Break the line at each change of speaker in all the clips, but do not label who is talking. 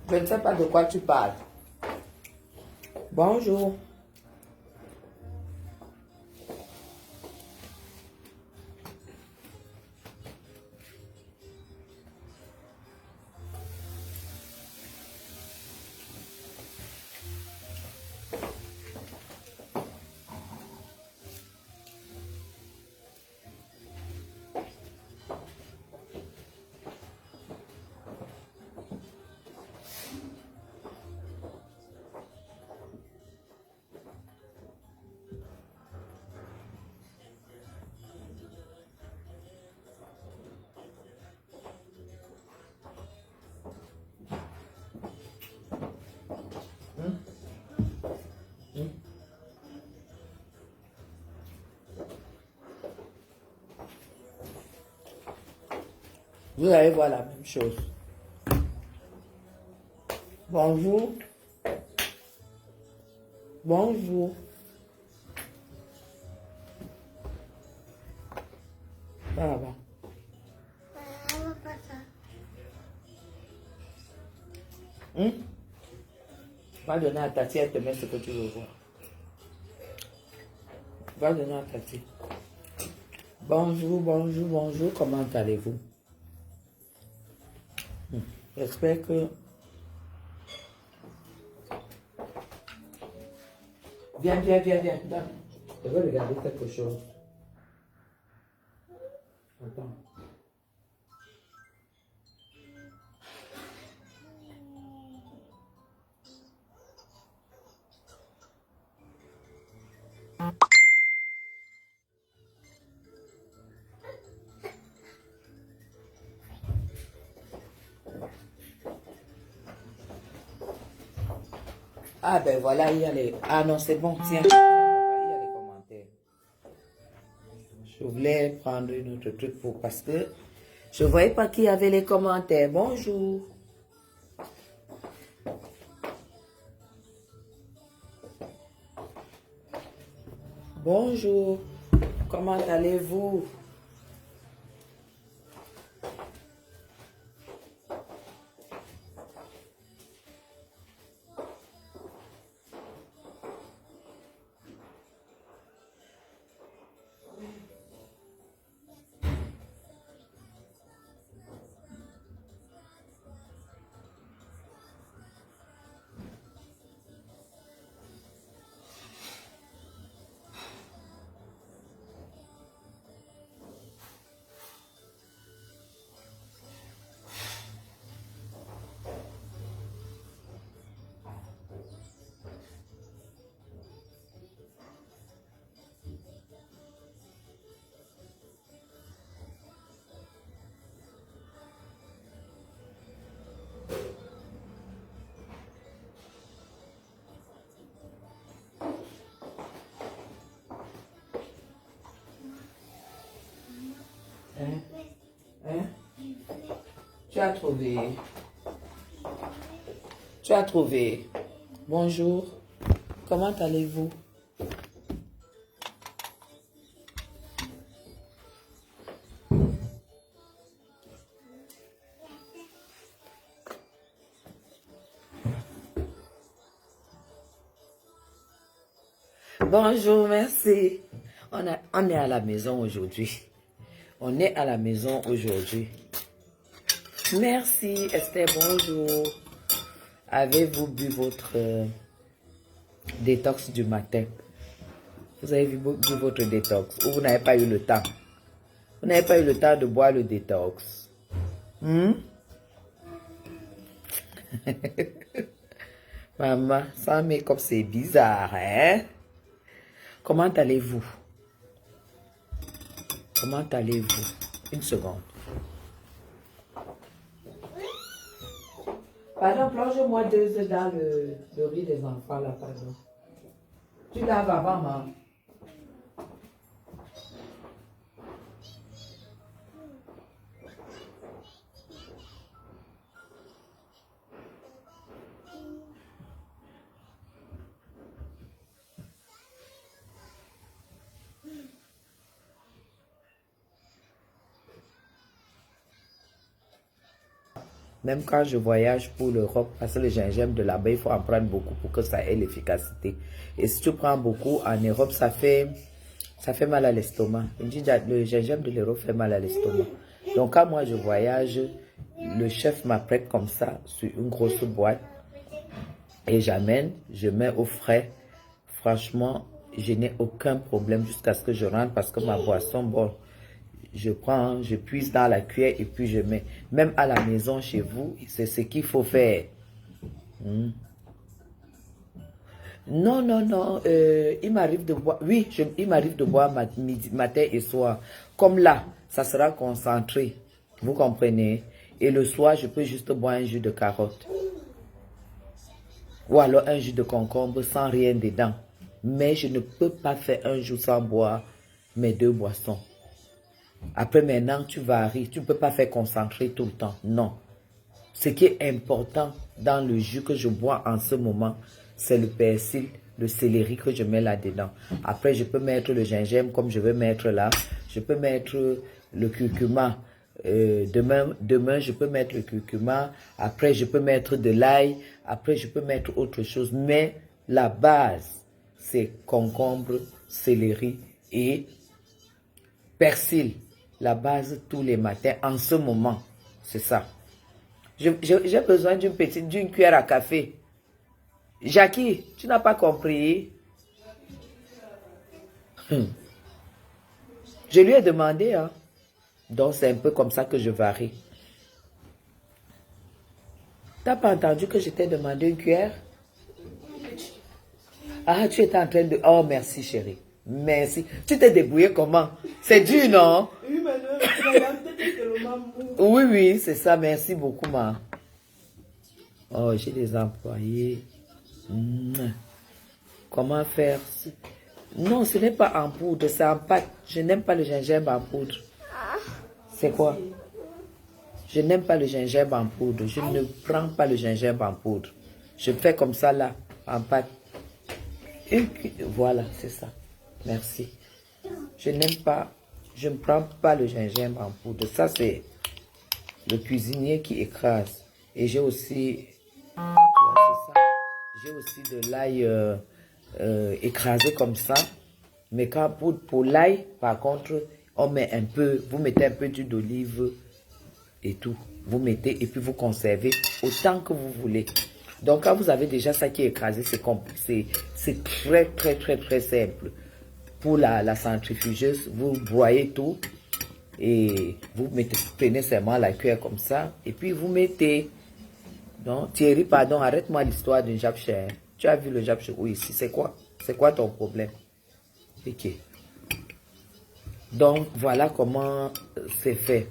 Je ne sais pas de quoi tu parles. Bonjour. Vous allez voir la même chose. Bonjour. Bonjour. Ça va. Va donner à Tati, elle te met ce que tu veux voir. Va donner à Tati. Bonjour, bonjour, bonjour. Comment allez-vous? J'espère que... Viens, viens, viens, viens. Je vais regarder quelque chose. Attends. Ah ben voilà, il y a les... Ah non, c'est bon, tiens. Il y a les commentaires. Je voulais prendre une autre truc pour... Parce que je ne voyais pas qui avait les commentaires. Bonjour. Bonjour. Comment allez-vous? Hein? Hein? Tu as trouvé? Tu as trouvé? Bonjour. Comment allez-vous? Bonjour, merci. On est à la maison aujourd'hui. On est à la maison aujourd'hui. Merci, Esther, bonjour. Avez-vous bu votre détox du matin? Vous avez bu votre détox ou vous n'avez pas eu le temps? Vous n'avez pas eu le temps de boire le détox? Maman, sans make-up, c'est bizarre, hein? Comment allez-vous? Comment allez-vous? Une seconde. Pardon, plonge-moi 2 œufs dans le riz des enfants, là, pardon. Tu laves avant, maman. Même quand je voyage pour l'Europe, parce que le gingembre de là-bas, il faut en prendre beaucoup pour que ça ait l'efficacité. Et si tu prends beaucoup en Europe, ça fait mal à l'estomac. Le gingembre de l'Europe fait mal à l'estomac. Donc quand moi je voyage, le chef m'apprête comme ça sur une grosse boîte et j'amène, je mets au frais. Franchement, je n'ai aucun problème jusqu'à ce que je rentre parce que ma boisson, bon, je prends, je puise dans la cuillère et puis je mets. Même à la maison chez vous, c'est ce qu'il faut faire. Non, non, non, il m'arrive de boire, oui, il m'arrive de boire matin et soir. Comme là, ça sera concentré, vous comprenez. Et le soir, je peux juste boire un jus de carotte. Ou alors un jus de concombre sans rien dedans. Mais je ne peux pas faire un jour sans boire mes 2 boissons. Après maintenant, tu varies. Tu ne peux pas faire concentré tout le temps. Non. Ce qui est important dans le jus que je bois en ce moment, c'est le persil, le céleri que je mets là-dedans. Après, je peux mettre le gingembre comme je veux mettre là. Je peux mettre le curcuma. Demain, je peux mettre le curcuma. Après, je peux mettre de l'ail. Après, je peux mettre autre chose. Mais la base, c'est concombre, céleri et persil. La base tous les matins en ce moment. C'est ça. J'ai besoin d'une cuillère à café. Jackie, tu n'as pas compris? Je lui ai demandé, hein. Donc c'est un peu comme ça que je varie. T'as pas entendu que je t'ai demandé une cuillère? Ah, tu étais en train de... Oh, merci chérie. Merci. Tu t'es débrouillé comment? C'est dur, non? Oui, oui, c'est ça. Merci beaucoup, ma. Oh, j'ai des employés. Comment faire? Non, ce n'est pas en poudre, c'est en pâte. Je n'aime pas le gingembre en poudre. C'est quoi? Je n'aime pas le gingembre en poudre. Je ne prends pas le gingembre en poudre. Je fais comme ça là, en pâte. Voilà, c'est ça. Merci. Je n'aime pas, je ne prends pas le gingembre en poudre. Ça, c'est le cuisinier qui écrase. Et j'ai aussi, j'ai aussi de l'ail écrasé comme ça. Mais quand pour l'ail, par contre, on met un peu, vous mettez un peu d'huile d'olive et tout. Vous mettez et puis vous conservez autant que vous voulez. Donc quand vous avez déjà ça qui est écrasé, c'est très très très très simple. Pour la centrifugeuse, vous broyez tout et vous mettez, prenez seulement la cuillère comme ça et puis vous mettez. Non, Thierry, pardon, arrête-moi l'histoire d'un japchaire. Tu as vu le japchaire? Oui, ici, c'est quoi? C'est quoi ton problème? Ok. Donc, voilà comment c'est fait.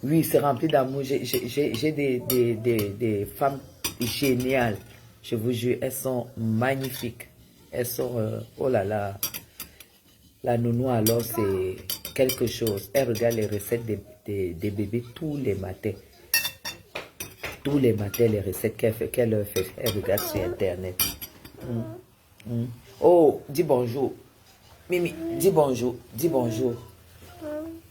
Oui, c'est rempli d'amour. J'ai des femmes géniales. Je vous jure, elles sont magnifiques. Elles sont... oh là là. La nounou, alors, c'est quelque chose. Elle regarde les recettes des bébés tous les matins. Tous les matins, les recettes qu'elle leur fait, elle regarde sur Internet. Oh, dis bonjour. Mimi, dis bonjour. Dis bonjour.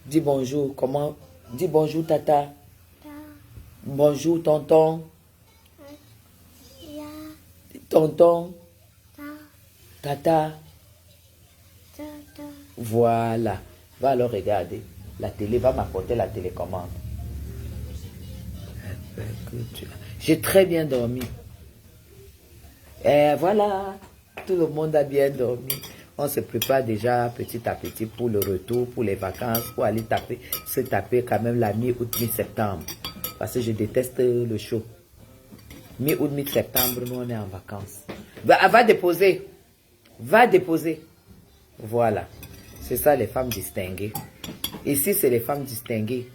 Dis bonjour. Comment? Dis bonjour, tata. Bonjour, tonton. Tonton. Tata. Voilà. Va alors regarder. La télé va m'apporter la télécommande. J'ai très bien dormi. Et voilà, tout le monde a bien dormi. On se prépare déjà petit à petit pour le retour, pour les vacances, pour aller se taper quand même la mi-août, mi-septembre. Parce que je déteste le chaud. Mi-août, mi-septembre, nous on est en vacances. Va déposer. Va déposer. Voilà. C'est ça les femmes distinguées. Ici, c'est les femmes distinguées.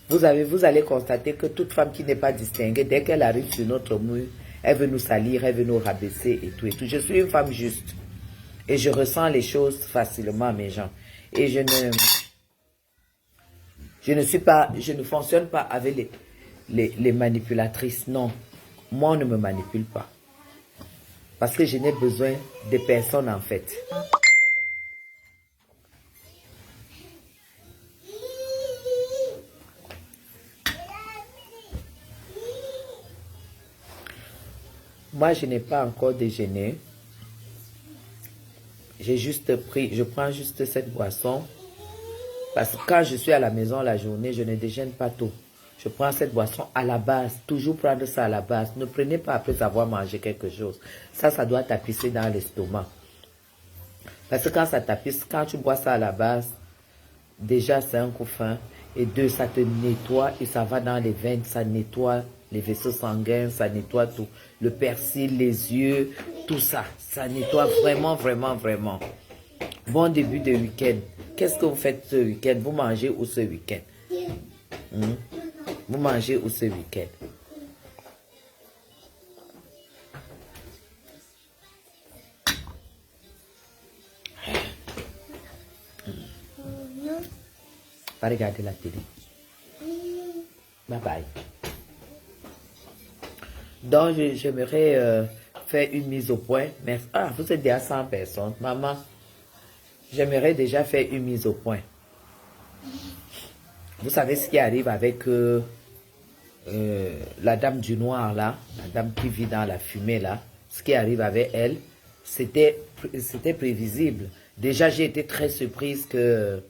Vous allez constater que toute femme qui n'est pas distinguée, dès qu'elle arrive sur notre mur, elle veut nous salir, elle veut nous rabaisser et tout et tout. Je suis une femme juste. Et je ressens les choses facilement, mes gens. Et je ne fonctionne pas avec les manipulatrices. Non. Moi, on ne me manipule pas. Parce que je n'ai besoin de personne, en fait. Moi, je n'ai pas encore déjeuné. J'ai juste pris, je prends juste cette boisson. Parce que quand je suis à la maison la journée, je ne déjeune pas tôt. Je prends cette boisson à la base. Toujours prendre ça à la base. Ne prenez pas après avoir mangé quelque chose. Ça doit tapisser dans l'estomac. Parce que quand ça tapisse, quand tu bois ça à la base, déjà c'est un coup fin. Et deux, ça te nettoie et ça va dans les veines. Ça nettoie les vaisseaux sanguins, ça nettoie tout. Le persil, les yeux, tout ça. Ça nettoie vraiment, vraiment, vraiment. Bon début de week-end. Qu'est-ce que vous faites ce week-end? Vous mangez où ce week-end? Vous mangez où ce week-end? Pas regarder la télé. Bye bye. Donc, j'aimerais faire une mise au point. Mais, vous êtes déjà 100 personnes. Maman, j'aimerais déjà faire une mise au point. Vous savez ce qui arrive avec la dame du noir là, la dame qui vit dans la fumée là, ce qui arrive avec elle, c'était prévisible. Déjà, j'ai été très surprise que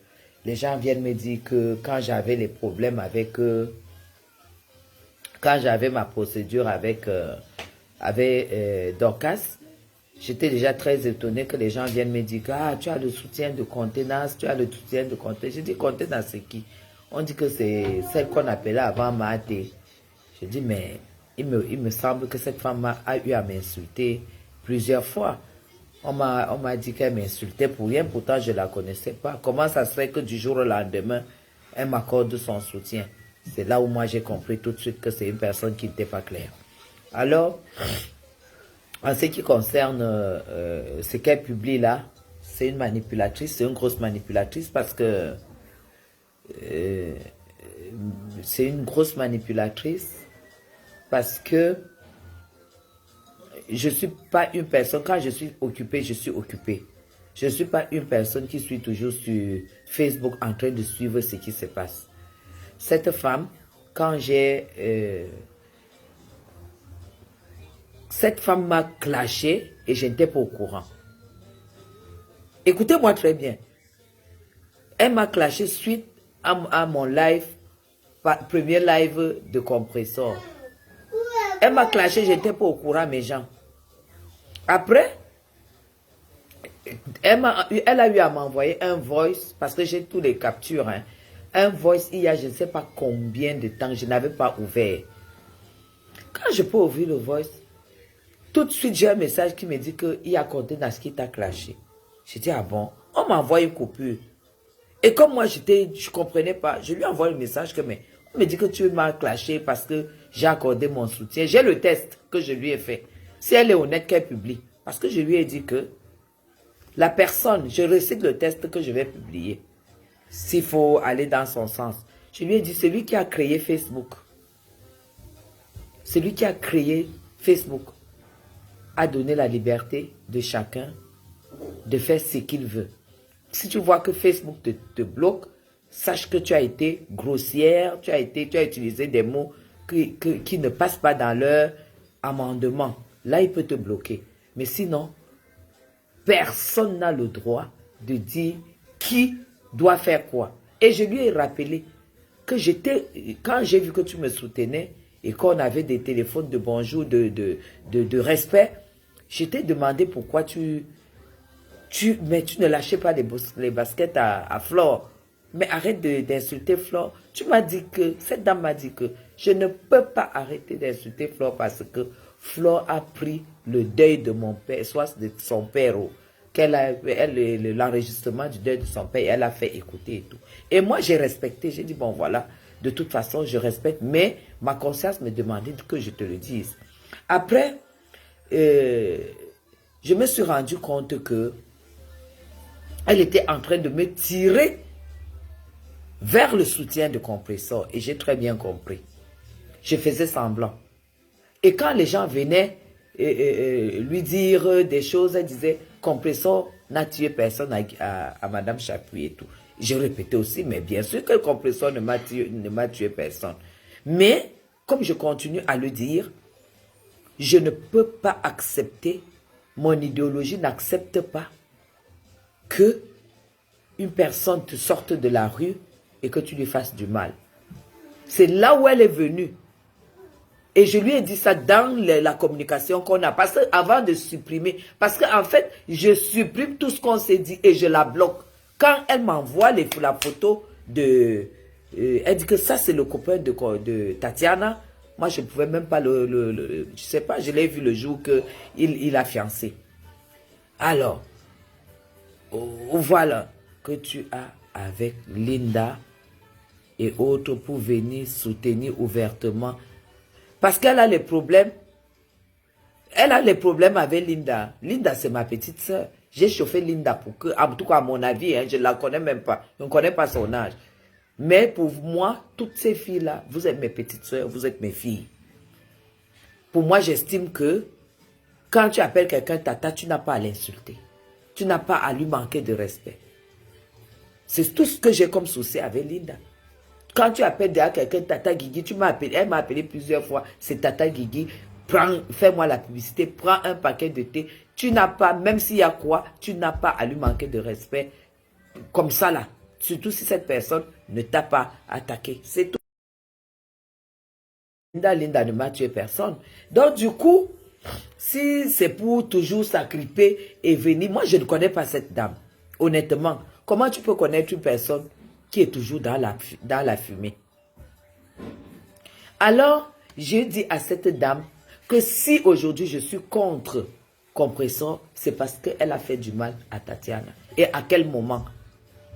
les gens viennent me dire que quand j'avais les problèmes avec quand j'avais ma procédure avec Dorcas, j'étais déjà très étonnée que les gens viennent me dire que tu as le soutien de contenance, tu as le soutien de contenance. J'ai dit contenance c'est qui? On dit que c'est celle qu'on appelait avant Maté. Je dis mais il me semble que cette femme a eu à m'insulter plusieurs fois. On m'a dit qu'elle m'insultait pour rien, pourtant je ne la connaissais pas. Comment ça serait que du jour au lendemain, elle m'accorde son soutien? C'est là où moi j'ai compris tout de suite que c'est une personne qui n'était pas claire. Alors, en ce qui concerne ce qu'elle publie là, c'est une manipulatrice, c'est une grosse manipulatrice parce que c'est une grosse manipulatrice parce que je ne suis pas une personne, quand je suis occupée, je suis occupée. Je ne suis pas une personne qui suis toujours sur Facebook en train de suivre ce qui se passe. Cette femme, quand cette femme m'a clashé et je n'étais pas au courant. Écoutez-moi très bien. Elle m'a clashé suite à mon live, premier live de compresseur. Elle m'a clashé, je n'étais pas au courant, mes gens. Après, elle a eu à m'envoyer un voice, parce que j'ai tous les captures, hein. Un voice, il y a je ne sais pas combien de temps, je n'avais pas ouvert. Quand je peux ouvrir le voice, tout de suite, j'ai un message qui me dit qu'il y a Contenance qui t'a clashé. J'ai dit, ah bon? On m'envoie une coupure. Et comme moi, je ne comprenais pas, je lui envoie le message que, mais on me dit que tu m'as clashé parce que j'ai accordé mon soutien. J'ai le test que je lui ai fait. Si elle est honnête, qu'elle publie. Parce que je lui ai dit que la personne, je recycle le test que je vais publier. S'il faut aller dans son sens. Je lui ai dit, celui qui a créé Facebook, celui qui a créé Facebook, a donné la liberté de chacun de faire ce qu'il veut. Si tu vois que Facebook te bloque, sache que tu as été grossière, tu as utilisé des mots qui ne passent pas dans leur amendement. Là, il peut te bloquer. Mais sinon, personne n'a le droit de dire qui doit faire quoi. Et je lui ai rappelé que quand j'ai vu que tu me soutenais et qu'on avait des téléphones de bonjour, de respect, je t'ai demandé pourquoi mais tu ne lâchais pas les baskets à Flore. Mais arrête d'insulter Flore. Cette dame m'a dit que je ne peux pas arrêter d'insulter Flore parce que Flore a pris le deuil de mon père, soit de son père, l'enregistrement du deuil de son père, elle a fait écouter et tout. Et moi, j'ai respecté, j'ai dit, bon voilà, de toute façon, je respecte, mais ma conscience me demandait que je te le dise. Après, je me suis rendu compte que elle était en train de me tirer vers le soutien de compresseur. Et j'ai très bien compris. Je faisais semblant. Et quand les gens venaient lui dire des choses, elle disait, compresseur n'a tué personne à Madame Chapuis et tout. J'ai répété aussi, mais bien sûr que le compresseur ne m'a tué personne. Mais, comme je continue à le dire, je ne peux pas accepter, mon idéologie n'accepte pas que une personne te sorte de la rue et que tu lui fasses du mal. C'est là où elle est venue. Et je lui ai dit ça dans la communication qu'on a. Parce qu'avant de supprimer, parce qu'en fait, je supprime tout ce qu'on s'est dit et je la bloque. Quand elle m'envoie la photo de... elle dit que ça, c'est le copain de Tatiana. Moi, je ne pouvais même pas je sais pas, je l'ai vu le jour qu'il a fiancé. Alors, voilà que tu as avec Linda et autres pour venir soutenir ouvertement. Parce qu'elle a les problèmes. Elle a les problèmes avec Linda. Linda, c'est ma petite soeur. J'ai chauffé Linda pour que, en tout cas à mon avis, hein, je ne la connais même pas. Je ne connais pas son âge. Mais pour moi, toutes ces filles-là, vous êtes mes petites soeurs, vous êtes mes filles. Pour moi, j'estime que quand tu appelles quelqu'un tata, tu n'as pas à l'insulter. Tu n'as pas à lui manquer de respect. C'est tout ce que j'ai comme souci avec Linda. Quand tu appelles déjà quelqu'un Tata Guigui, elle m'a appelé plusieurs fois, c'est Tata Guigui, fais-moi la publicité, prends un paquet de thé. Tu n'as pas, même s'il y a quoi, tu n'as pas à lui manquer de respect. Comme ça là, surtout si cette personne ne t'a pas attaqué. C'est tout. Linda ne m'a tué personne. Donc du coup, si c'est pour toujours s'agripper et venir, moi je ne connais pas cette dame. Honnêtement, comment tu peux connaître une personne qui est toujours dans la fumée? Alors, j'ai dit à cette dame que si aujourd'hui je suis contre Compressor, c'est parce qu'elle a fait du mal à Tatiana. Et à quel moment?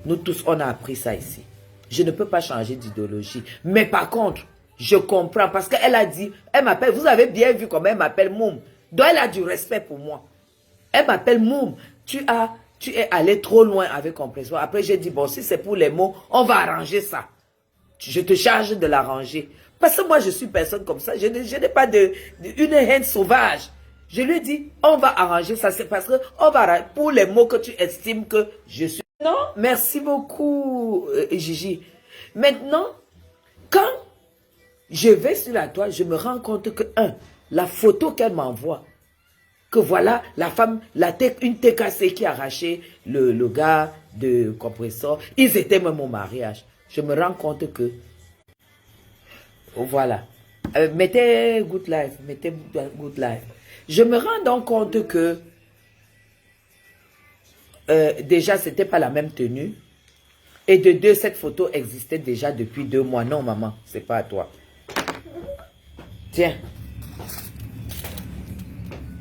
Nous tous, on a appris ça ici. Je ne peux pas changer d'idéologie. Mais par contre, je comprends parce qu'elle a dit, elle m'appelle, vous avez bien vu comment elle m'appelle Moum. Donc elle a du respect pour moi. Elle m'appelle Moum. Tu es allé trop loin avec Compressor. Après, j'ai dit, bon, si c'est pour les mots, on va arranger ça. Je te charge de l'arranger. Parce que moi, je suis personne comme ça. Je n'ai pas une haine sauvage. Je lui ai dit, on va arranger ça. C'est parce que on va pour les mots que tu estimes que je suis. Non, merci beaucoup, Gigi. Maintenant, quand je vais sur la toile, je me rends compte que, la photo qu'elle m'envoie, que voilà, la femme, une TKC qui a arraché le gars de Compressor, ils étaient même au mariage. Je me rends compte que, voilà, mettez Good Life, mettez Good Life. Je me rends donc compte que, déjà, c'était pas la même tenue. Et de deux, cette photo existait déjà depuis 2 mois. Non, maman, c'est pas à toi. Tiens.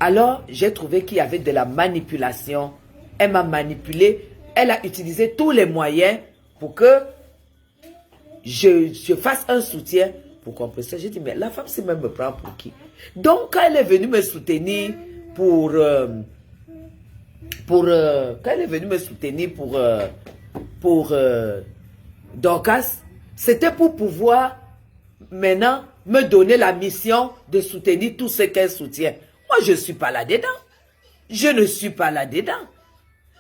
Alors, j'ai trouvé qu'il y avait de la manipulation. Elle m'a manipulé. Elle a utilisé tous les moyens pour que je fasse un soutien pour comprendre ça. J'ai dit, mais la femme, c'est même me prendre pour qui? Donc, quand elle est venue me soutenir pour Dorcas, c'était pour pouvoir maintenant me donner la mission de soutenir tout ce qu'elle soutient. Moi, je ne suis pas là-dedans. Je ne suis pas là-dedans.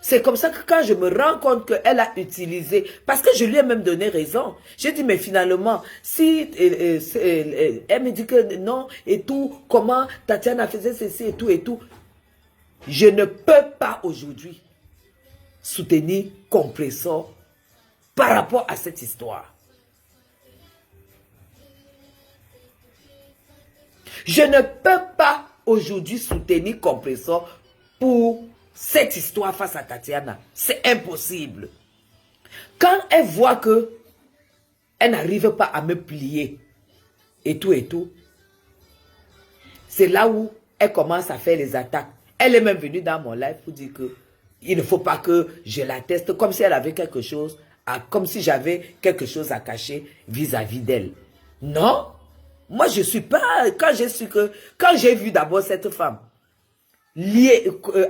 C'est comme ça que quand je me rends compte qu'elle a utilisé, parce que je lui ai même donné raison. J'ai dit, mais finalement, si elle me dit que non, et tout, comment Tatiana faisait ceci et tout, je ne peux pas aujourd'hui soutenir Compressor par rapport à cette histoire. Je ne peux pas aujourd'hui soutenir Compressor pour cette histoire face à Tatiana. C'est impossible. Quand elle voit que elle n'arrive pas à me plier et tout, c'est là où elle commence à faire les attaques. Elle est même venue dans mon live pour dire que il ne faut pas que je la teste, comme si elle avait quelque chose, comme si j'avais quelque chose à cacher vis-à-vis d'elle. Non, moi je suis pas, quand j'ai vu d'abord cette femme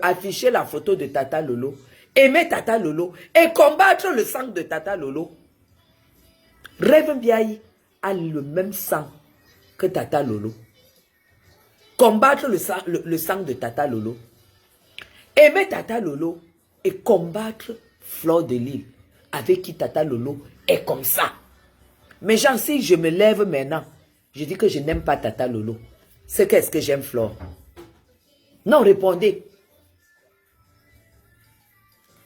afficher la photo de Tata Lolo, aimer Tata Lolo et combattre le sang de Tata Lolo, Rêve Biaï a le même sang que Tata Lolo. Combattre le sang de Tata Lolo. Aimer Tata Lolo et combattre Fleur de Lille, avec qui Tata Lolo est comme ça. Mais genre, si je me lève maintenant, je dis que je n'aime pas Tata Lolo. c'est qu'est-ce que j'aime Flore? Non, répondez.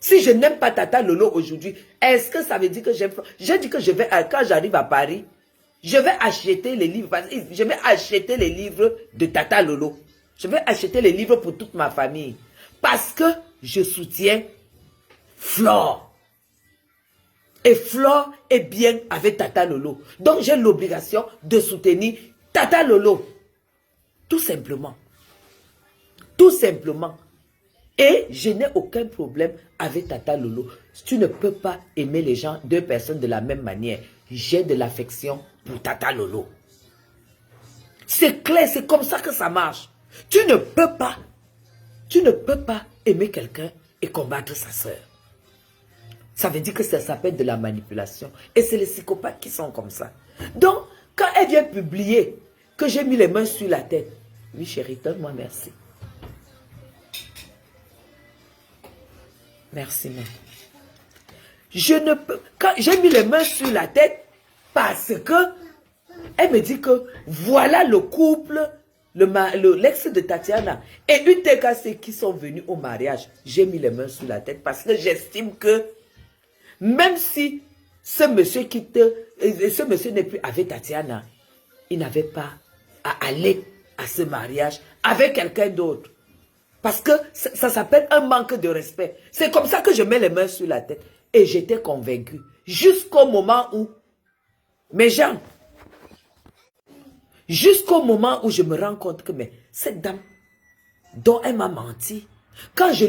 Si je n'aime pas Tata Lolo aujourd'hui, est-ce que ça veut dire que j'aime Flore? J'ai dit que je vais, quand j'arrive à Paris, je vais acheter les livres. Je vais acheter les livres de Tata Lolo. Je vais acheter les livres pour toute ma famille. Parce que je soutiens Flore. Et Flore est bien avec Tata Lolo. Donc j'ai l'obligation de soutenir Tata Lolo. Tout simplement. Tout simplement. Et je n'ai aucun problème avec Tata Lolo. Tu ne peux pas aimer les gens, deux personnes de la même manière. J'ai de l'affection pour Tata Lolo. C'est clair, c'est comme ça que ça marche. Tu ne peux pas aimer quelqu'un et combattre sa sœur. Ça veut dire que ça s'appelle de la manipulation. Et c'est les psychopathes qui sont comme ça. Donc, quand elle vient publier que j'ai mis les mains sur la tête, oui chérie, donne-moi merci. Merci, maman. Je ne peux... Quand j'ai mis les mains sur la tête, parce que elle me dit que voilà le couple, l'ex de Tatiana et UTKC qui sont venus au mariage. J'ai mis les mains sur la tête parce que j'estime que même si ce monsieur ce monsieur n'est plus avec Tatiana, il n'avait pas à aller à ce mariage avec quelqu'un d'autre. Parce que ça s'appelle un manque de respect. C'est comme ça que je mets les mains sur la tête. Et j'étais convaincue. Jusqu'au moment où, mes gens, jusqu'au moment où je me rends compte que mais, cette dame dont elle m'a menti, quand je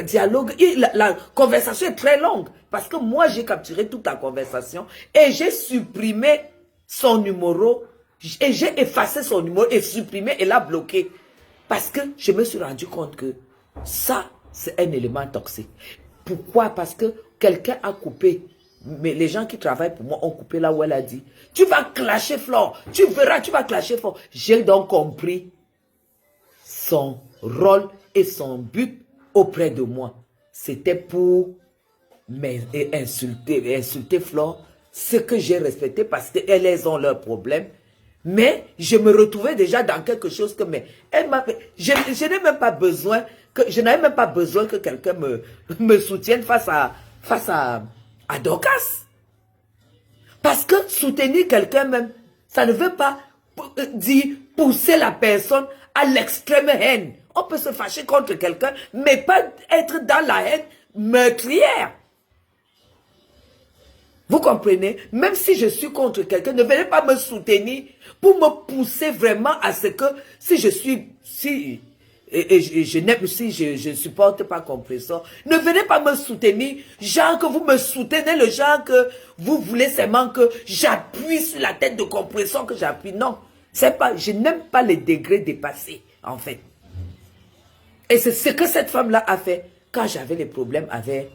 dialogue, la conversation est très longue. Parce que moi, j'ai capturé toute la conversation et j'ai supprimé son numéro. Et j'ai effacé son numéro et supprimé et l'a bloqué. Parce que je me suis rendu compte que ça, c'est un élément toxique. Pourquoi? Parce que quelqu'un a coupé. Mais les gens qui travaillent pour moi ont coupé là où elle a dit. Tu vas clasher Flore. Tu verras, tu vas clasher Flore. J'ai donc compris son rôle et son but auprès de moi. C'était pour insulter Flore. Ce que j'ai respecté parce qu'elles ont leurs problèmes. Mais je me retrouvais déjà dans quelque chose que je n'ai même pas besoin je n'avais même pas besoin que quelqu'un me soutienne face à Dorcas. Parce que soutenir quelqu'un même, ça ne veut pas dire pousser la personne à l'extrême haine. On peut se fâcher contre quelqu'un, mais pas être dans la haine meurtrière. Vous comprenez? Même si je suis contre quelqu'un, ne venez pas me soutenir pour me pousser vraiment à ce que si je suis, si je ne supporte pas compresseur, ne venez pas me soutenir, genre que vous me soutenez, le genre que vous voulez seulement que j'appuie sur la tête de compresseur que j'appuie. Non, c'est pas, je n'aime pas les degrés dépassés, en fait. Et c'est ce que cette femme-là a fait quand j'avais des problèmes avec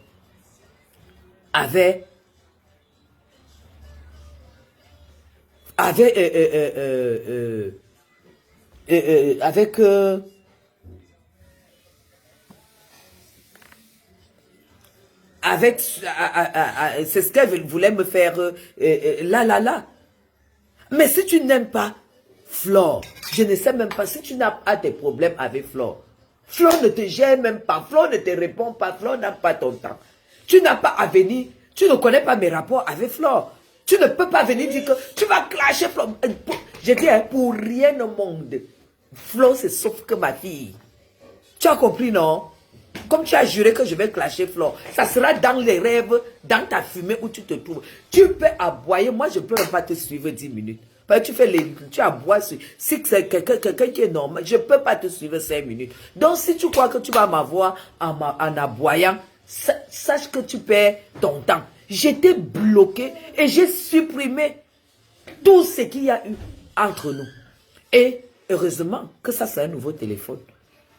c'est ce qu'elle voulait me faire là. Mais si tu n'aimes pas Flore, je ne sais même pas si tu n'as pas des problèmes avec Flore. Flore ne te gère même pas, Flore ne te répond pas, Flore n'a pas ton temps. Tu n'as pas à venir, tu ne connais pas mes rapports avec Flore. Tu ne peux pas venir dire que tu vas clasher Flore. Je dis, pour rien au monde, Flore c'est sauf que ma fille. Tu as compris, non? Comme tu as juré que je vais clasher Flore, ça sera dans les rêves, dans ta fumée où tu te trouves. Tu peux aboyer, moi je ne peux même pas te suivre 10 minutes. Parce que tu aboies, si c'est quelqu'un qui est normal, je ne peux pas te suivre 5 minutes. Donc si tu crois que tu vas m'avoir en aboyant, sache que tu perds ton temps. J'étais bloqué et j'ai supprimé tout ce qu'il y a eu entre nous. Et heureusement que ça c'est un nouveau téléphone.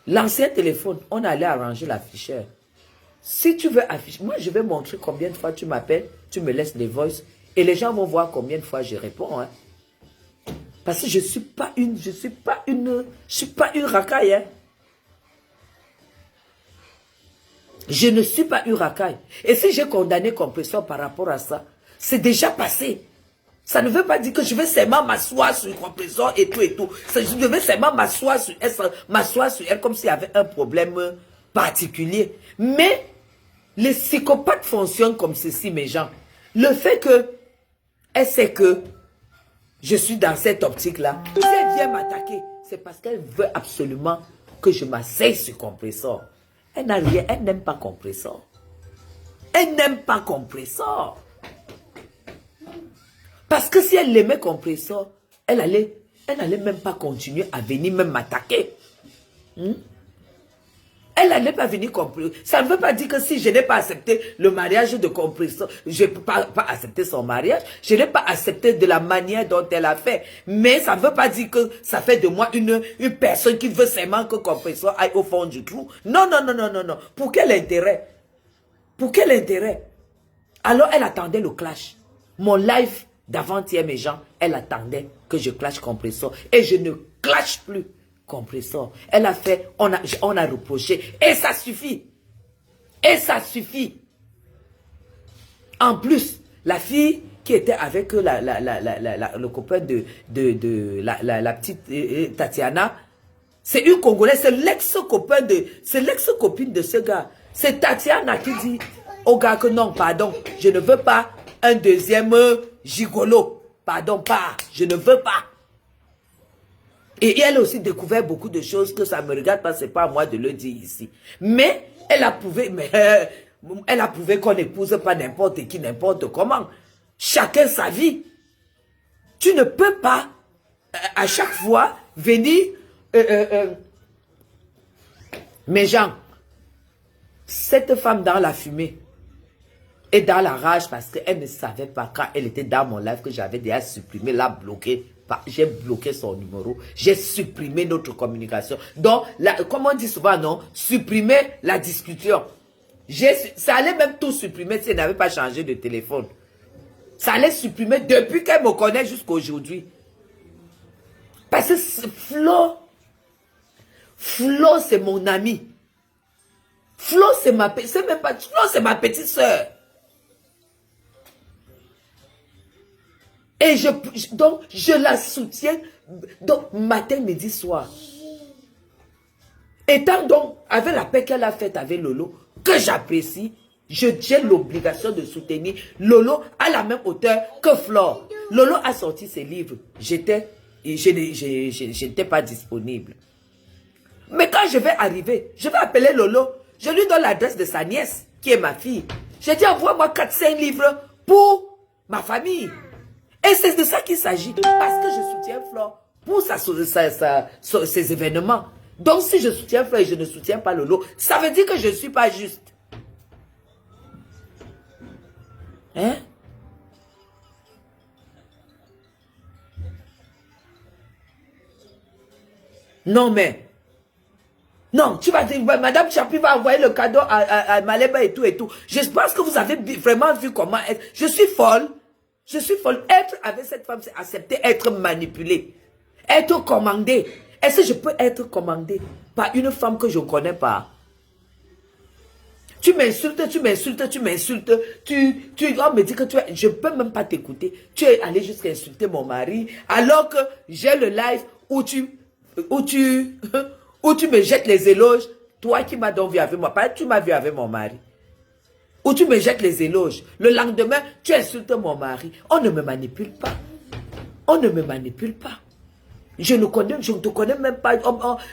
L'ancien téléphone, on allait arranger l'afficheur. Si tu veux afficher, moi je vais montrer combien de fois tu m'appelles, tu me laisses les voices et les gens vont voir combien de fois je réponds. Hein. Parce que je suis pas une racaille. Hein. Je ne suis pas une racaille. Et si j'ai condamné compresseur par rapport à ça, c'est déjà passé. Ça ne veut pas dire que je vais seulement m'asseoir sur le compresseur et tout et tout. Je devais seulement m'asseoir sur elle comme s'il y avait un problème particulier. Mais les psychopathes fonctionnent comme ceci, mes gens. Le fait que elle sait que je suis dans cette optique-là, si elle vient m'attaquer, c'est parce qu'elle veut absolument que je m'asseye sur le compresseur. Elle n'a rien, elle n'aime pas compresseur. Elle n'aime pas compresseur. Parce que si elle l'aimait compresseur, elle n'allait même pas continuer à venir même m'attaquer. Elle n'allait pas venir compresseur. Ça ne veut pas dire que si je n'ai pas accepté le mariage de compresseur, je ne peux pas accepter son mariage. Je n'ai pas accepté de la manière dont elle a fait. Mais ça ne veut pas dire que ça fait de moi une personne qui veut seulement que compresseur aille au fond du trou. Non, non, non, non, non, non. Pour quel intérêt? Pour quel intérêt? Alors elle attendait le clash. Mon live d'avant-hier, mes gens, elle attendait que je clash compresseur. Et je ne clash plus compresseur. Elle a fait, on a reproché. Et ça suffit. Et ça suffit. En plus, la fille qui était avec le copain de la petite Tatiana, c'est une Congolaise, c'est l'ex-copine de ce gars. C'est Tatiana qui dit au gars que non, pardon, je ne veux pas un deuxième gigolo. Pardon, pas, je ne veux pas. Et elle a aussi découvert beaucoup de choses que ça ne me regarde pas, c'est pas à moi de le dire ici. Mais elle a prouvé, qu'on n'épouse pas n'importe qui, n'importe comment. Chacun sa vie. Tu ne peux pas, à chaque fois, venir... mes gens, cette femme dans la fumée et dans la rage parce qu'elle ne savait pas quand elle était dans mon live que j'avais déjà supprimé, l'a bloqué. J'ai bloqué son numéro, j'ai supprimé notre communication. Donc, comme on dit souvent, non, supprimer la discussion. Ça allait même tout supprimer si elle n'avait pas changé de téléphone. Ça allait supprimer depuis qu'elle me connaît jusqu'à aujourd'hui. Parce que Flo, c'est mon ami. Flo, c'est ma petite soeur. Et donc, je la soutiens donc, matin, midi, soir. Étant donc, avec la paix qu'elle a faite avec Lolo, que j'apprécie, j'ai l'obligation de soutenir Lolo à la même hauteur que Flore. Lolo a sorti ses livres. Je n'étais pas disponible. Mais quand je vais arriver, je vais appeler Lolo. Je lui donne l'adresse de sa nièce, qui est ma fille. Je dis, envoie-moi 4-5 livres pour ma famille. Et c'est de ça qu'il s'agit. Parce que je soutiens Flore pour ses événements. Donc si je soutiens Flore et je ne soutiens pas Lolo, ça veut dire que je ne suis pas juste. Hein? Non mais... Non, tu vas dire, Madame Chapi va envoyer le cadeau à Maleba et tout et tout. Je pense que vous avez vraiment vu comment être. Je suis folle. Je suis folle. Être avec cette femme, c'est accepter être manipulé. Être commandé. Est-ce que je peux être commandé par une femme que je ne connais pas? Tu m'insultes, tu m'insultes, tu m'insultes. On me dit que je ne peux même pas t'écouter. Tu es allé jusqu'à insulter mon mari. Alors que j'ai le live où tu me jettes les éloges. Toi qui m'as donc vu avec moi. Pas tu m'as vu avec mon mari. Où tu me jettes les éloges. Le lendemain, tu insultes mon mari. On ne me manipule pas. On ne me manipule pas. Je ne te connais même pas.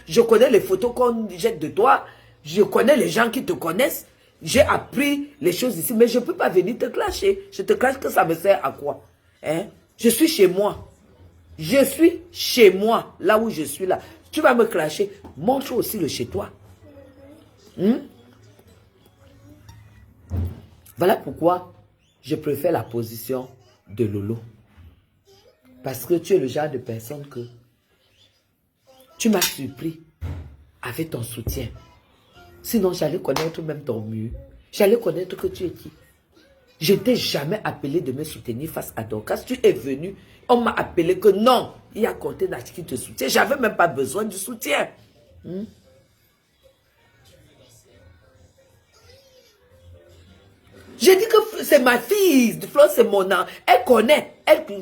Je connais les photos qu'on jette de toi. Je connais les gens qui te connaissent. J'ai appris les choses ici. Mais je ne peux pas venir te clasher. Je te clash que ça me sert à quoi? Hein? Je suis chez moi. Je suis chez moi. Là où je suis là. Tu vas me clasher. Montre aussi le chez toi. Voilà pourquoi je préfère la position de Lolo. Parce que tu es le genre de personne que tu m'as surpris avec ton soutien. Sinon, j'allais connaître même ton mur. J'allais connaître que tu es qui. Je ne t'ai jamais appelé de me soutenir face à Dorcas. Tu es venu, on m'a appelé que non, il y a Conté Nachi qui te soutient. Je n'avais même pas besoin du soutien. Je J'ai dit que c'est ma fille, Flore c'est mon an. Elle connaît,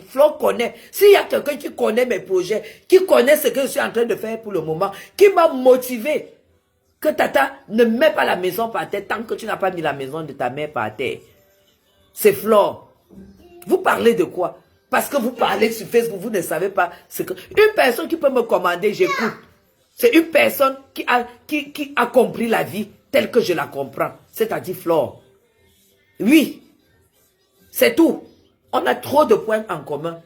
Flore connaît. S'il y a quelqu'un qui connaît mes projets, qui connaît ce que je suis en train de faire pour le moment, qui m'a motivé, que Tata ne met pas la maison par terre tant que tu n'as pas mis la maison de ta mère par terre. C'est Flore. Vous parlez de quoi? Parce que vous parlez sur Facebook, vous ne savez pas ce que... Une personne qui peut me commander, j'écoute. C'est une personne qui a compris la vie telle que je la comprends. C'est-à-dire Flore. Oui. C'est tout. On a trop de points en commun.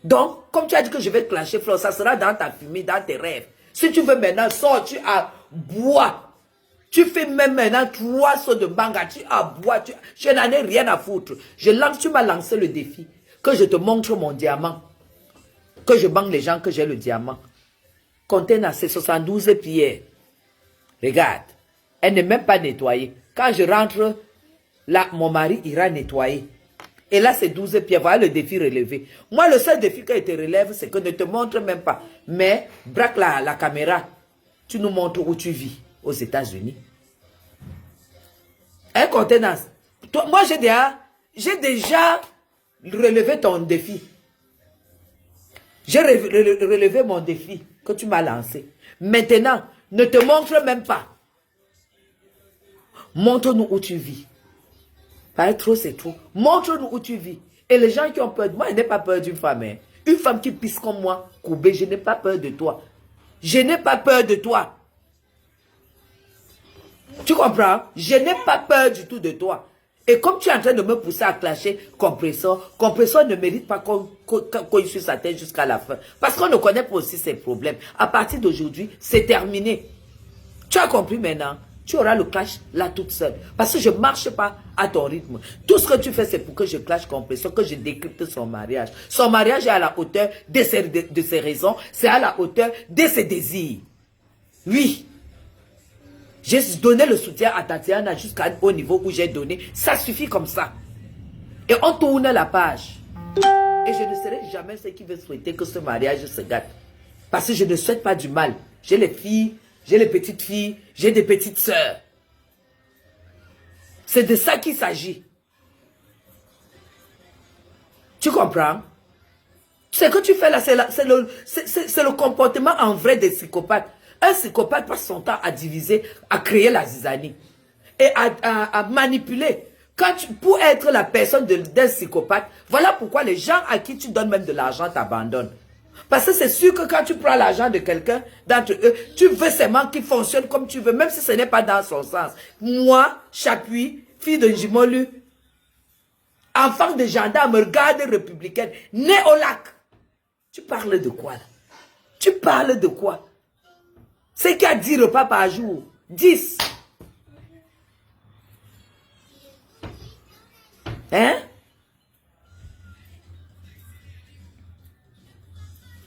Donc, comme tu as dit que je vais clasher Flore, ça sera dans ta fumée, dans tes rêves. Si tu veux maintenant, sors, tu bois. Tu fais même maintenant 3 sauts de banga, tu bois. Je n'en ai rien à foutre. Tu m'as lancé le défi. Que je te montre mon diamant. Que je banque les gens que j'ai le diamant. Contenant, c'est 72 pierres. Regarde. Elle n'est même pas nettoyée. Quand je rentre, là, mon mari ira nettoyer. Et là, c'est 12 pierres. Voilà le défi relevé. Moi, le seul défi que je te relève, c'est que ne te montre même pas. Mais, braque la caméra. Tu nous montres où tu vis, aux États-Unis. Un contenance. Moi, j'ai déjà relevé ton défi. J'ai relevé mon défi que tu m'as lancé. Maintenant, ne te montre même pas. Montre-nous où tu vis. Pas trop, c'est trop. Montre-nous où tu vis. Et les gens qui ont peur de moi, je n'ai pas peur d'une femme. Hein. Une femme qui pisse comme moi, courbée, je n'ai pas peur de toi. Je n'ai pas peur de toi. Tu comprends? Je n'ai pas peur du tout de toi. Et comme tu es en train de me pousser à clasher compresseur ne mérite pas qu'on suive sa tête jusqu'à la fin. Parce qu'on ne connaît pas aussi ses problèmes. À partir d'aujourd'hui, c'est terminé. Tu as compris maintenant? Tu auras le clash là toute seule. Parce que je ne marche pas à ton rythme. Tout ce que tu fais, c'est pour que je clash compresseur, que je décrypte son mariage. Son mariage est à la hauteur de ses raisons. C'est à la hauteur de ses désirs. Oui. J'ai donné le soutien à Tatiana jusqu'au niveau où j'ai donné. Ça suffit comme ça. Et on tourne la page. Et je ne serai jamais ce qui veut souhaiter que ce mariage se gâte. Parce que je ne souhaite pas du mal. J'ai les filles, j'ai les petites filles, j'ai des petites sœurs. C'est de ça qu'il s'agit. Tu comprends? Ce que tu fais là, c'est le comportement en vrai des psychopathes. Un psychopathe passe son temps à diviser, à créer la zizanie et à manipuler. Pour être la personne d'un psychopathe, voilà pourquoi les gens à qui tu donnes même de l'argent t'abandonnent. Parce que c'est sûr que quand tu prends l'argent de quelqu'un d'entre eux, tu veux seulement qu'il fonctionne comme tu veux, même si ce n'est pas dans son sens. Moi, Chapuis, fille de Jimolu, enfant de gendarme, garde républicaine, née au lac. Tu parles de quoi là? Tu parles de quoi? C'est qu'il y a 10 repas par jour. 10. Hein?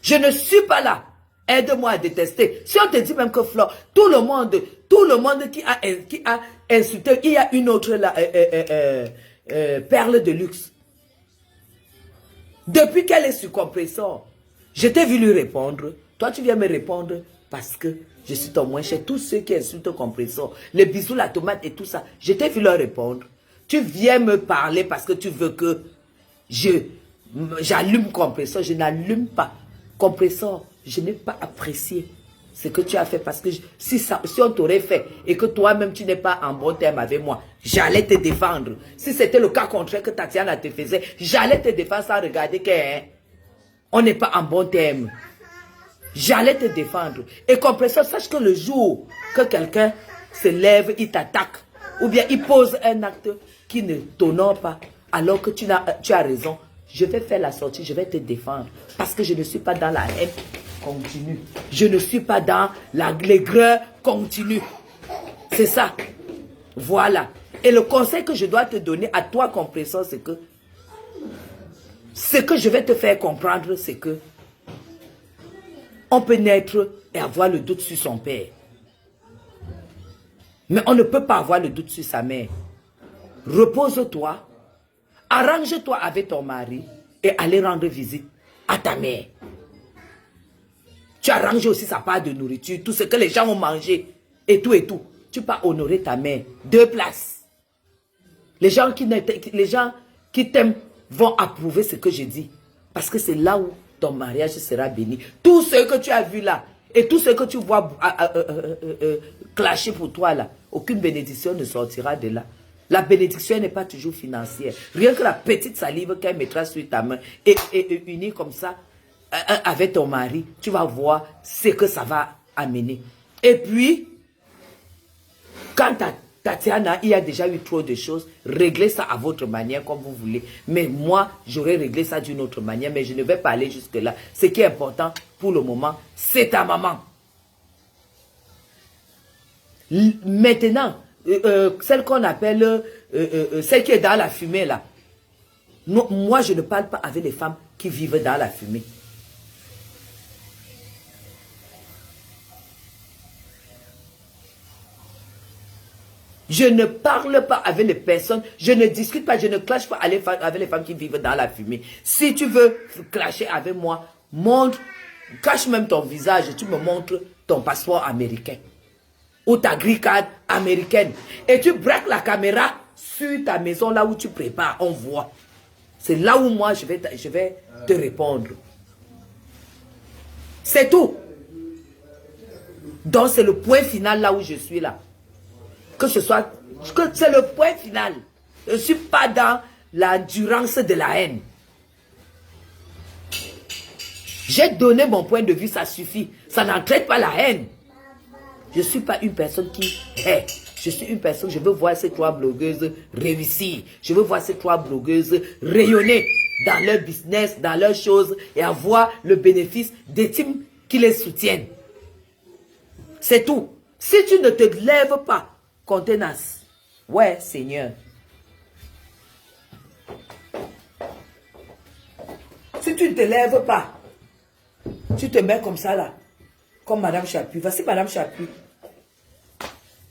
Je ne suis pas là. Aide-moi à détester. Si on te dit même que Flore, tout le monde qui a insulté, il y a une autre là, perle de luxe. Depuis qu'elle est sur compresseur, je t'ai vu lui répondre. Toi, tu viens me répondre parce que je suis ton moins cher. Tous ceux qui insultent compresseur, les bisous, la tomate et tout ça, je t'ai vu leur répondre. Tu viens me parler parce que tu veux que j'allume compresseur. Je n'allume pas. Compresseur, je n'ai pas apprécié ce que tu as fait parce que si on t'aurait fait et que toi-même tu n'es pas en bon terme avec moi, j'allais te défendre. Si c'était le cas contraire que Tatiana te faisait, j'allais te défendre sans regarder qu'on n'est pas en bon terme. J'allais te défendre. Et compresseur, sache que le jour que quelqu'un se lève, il t'attaque, ou bien il pose un acte qui ne t'honore pas, alors que tu as raison, je vais faire la sortie, je vais te défendre. Parce que je ne suis pas dans la haine continue. Je ne suis pas dans l'aigreur continue. C'est ça. Voilà. Et le conseil que je dois te donner à toi, compresseur, c'est que ce que je vais te faire comprendre, c'est que on peut naître et avoir le doute sur son père. Mais on ne peut pas avoir le doute sur sa mère. Repose-toi, arrange-toi avec ton mari et allez rendre visite à ta mère. Tu arranges aussi sa part de nourriture, tout ce que les gens ont mangé et tout et tout. Tu peux honorer ta mère. 2 places. Les gens qui t'aiment vont approuver ce que je dis. Parce que c'est là où ton mariage sera béni. Tout ce que tu as vu là, et tout ce que tu vois clasher pour toi là, aucune bénédiction ne sortira de là. La bénédiction n'est pas toujours financière. Rien que la petite salive qu'elle mettra sur ta main et unie comme ça avec ton mari, tu vas voir ce que ça va amener. Et puis, quand Tatiana, il y a déjà eu trop de choses, réglez ça à votre manière comme vous voulez. Mais moi, j'aurais réglé ça d'une autre manière, mais je ne vais pas aller jusque-là. Ce qui est important pour le moment, c'est ta maman. Maintenant, celle qu'on appelle, celle qui est dans la fumée là. Non, moi, je ne parle pas avec les femmes qui vivent dans la fumée. Je ne parle pas avec les personnes, je ne discute pas, je ne clash pas avec les femmes qui vivent dans la fumée. Si tu veux clasher avec moi, montre, cache même ton visage et tu me montres ton passeport américain. Ou ta green card américaine. Et tu braques la caméra sur ta maison là où tu prépares, on voit. C'est là où moi je vais te répondre. C'est tout. Donc c'est le point final là où je suis là. Que c'est le point final. Je ne suis pas dans l'endurance de la haine. J'ai donné mon point de vue, ça suffit. Ça n'entraîne pas la haine. Je ne suis pas une personne qui hait. Je suis une personne, je veux voir ces trois blogueuses réussir. Je veux voir ces trois blogueuses rayonner dans leur business, dans leurs choses et avoir le bénéfice des teams qui les soutiennent. C'est tout. Si tu ne te lèves pas, contenance. Ouais, Seigneur. Si tu ne te lèves pas, tu te mets comme ça là, comme Madame Chapuis. Voici Madame Chapuis.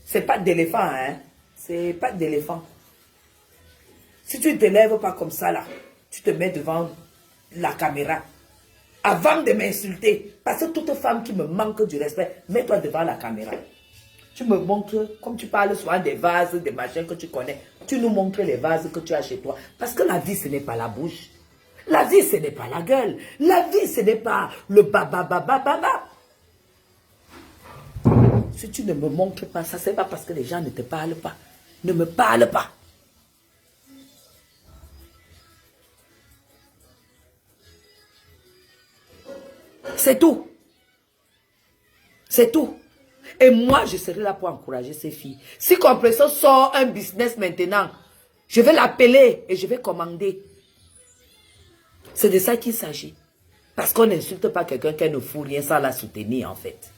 C'est pas d'éléphant, hein. C'est pas d'éléphant. Si tu ne te lèves pas comme ça là, tu te mets devant la caméra. Avant de m'insulter, parce que toute femme qui me manque du respect, mets-toi devant la caméra. Tu me montres, comme tu parles souvent des vases, des machins que tu connais, tu nous montres les vases que tu as chez toi. Parce que la vie, ce n'est pas la bouche. La vie, ce n'est pas la gueule. La vie, ce n'est pas le baba. Si tu ne me montres pas ça, c'est pas parce que les gens ne te parlent pas. Ne me parlent pas. C'est tout. C'est tout. Et moi, je serai là pour encourager ces filles. Si Compression sort un business maintenant, je vais l'appeler et je vais commander. C'est de ça qu'il s'agit. Parce qu'on n'insulte pas quelqu'un qui ne fout rien sans la soutenir en fait.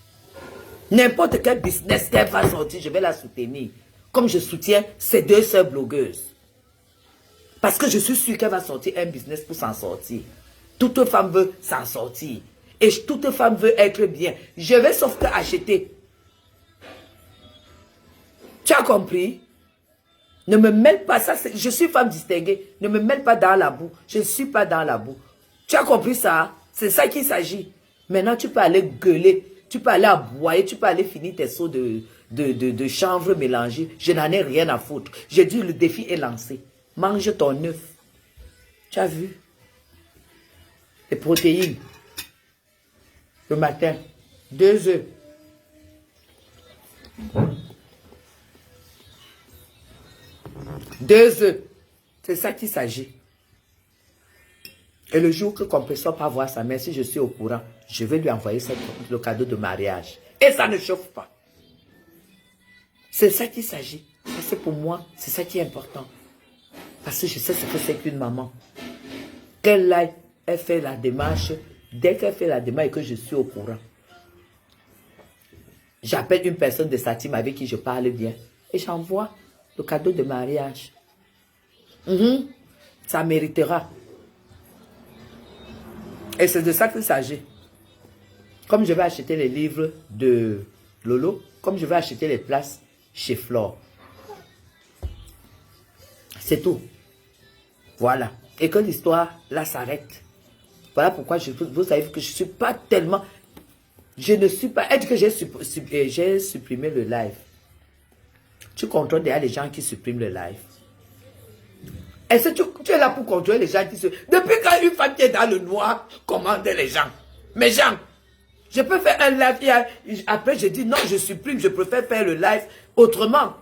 N'importe quel business qu'elle va sortir, je vais la soutenir. Comme je soutiens ces deux sœurs blogueuses. Parce que je suis sûr qu'elle va sortir un business pour s'en sortir. Toute femme veut s'en sortir. Et toute femme veut être bien. Je vais sauf que acheter. Tu as compris? Ne me mêle pas ça. Je suis femme distinguée. Ne me mêle pas dans la boue. Je ne suis pas dans la boue. Tu as compris ça? C'est ça qu'il s'agit. Maintenant, tu peux aller gueuler. Tu peux aller aboyer. Tu peux aller finir tes seaux de chanvre mélangés. Je n'en ai rien à foutre. J'ai dit, le défi est lancé. Mange ton œuf. Tu as vu? Les protéines. Le matin. 2 œufs. Deux œufs. C'est ça qu'il s'agit. Et le jour que Compression pas voir sa mère, si je suis au courant, je vais lui envoyer le cadeau de mariage. Et ça ne chauffe pas. C'est ça qu'il s'agit. Parce que pour moi, c'est ça qui est important. Parce que je sais ce que c'est qu'une maman. Qu'elle fait la démarche. Dès qu'elle fait la démarche et que je suis au courant, j'appelle une personne de sa team avec qui je parle bien. Et j'envoie le cadeau de mariage. Ça méritera. Et c'est de ça qu'il s'agit. Comme je vais acheter les livres de Lolo, comme je vais acheter les places chez Flore. C'est tout. Voilà. Et que l'histoire, là, s'arrête. Voilà pourquoi vous savez que je ne suis pas tellement... Je ne suis pas... Est-ce que j'ai supprimé le live? Tu contrôles derrière les gens qui suppriment le live. Est-ce que tu es là pour contrôler les gens qui se... Depuis quand une femme qui est dans le noir commande les gens? Mes gens, je peux faire un live, après je dis non, je supprime, je préfère faire le live autrement.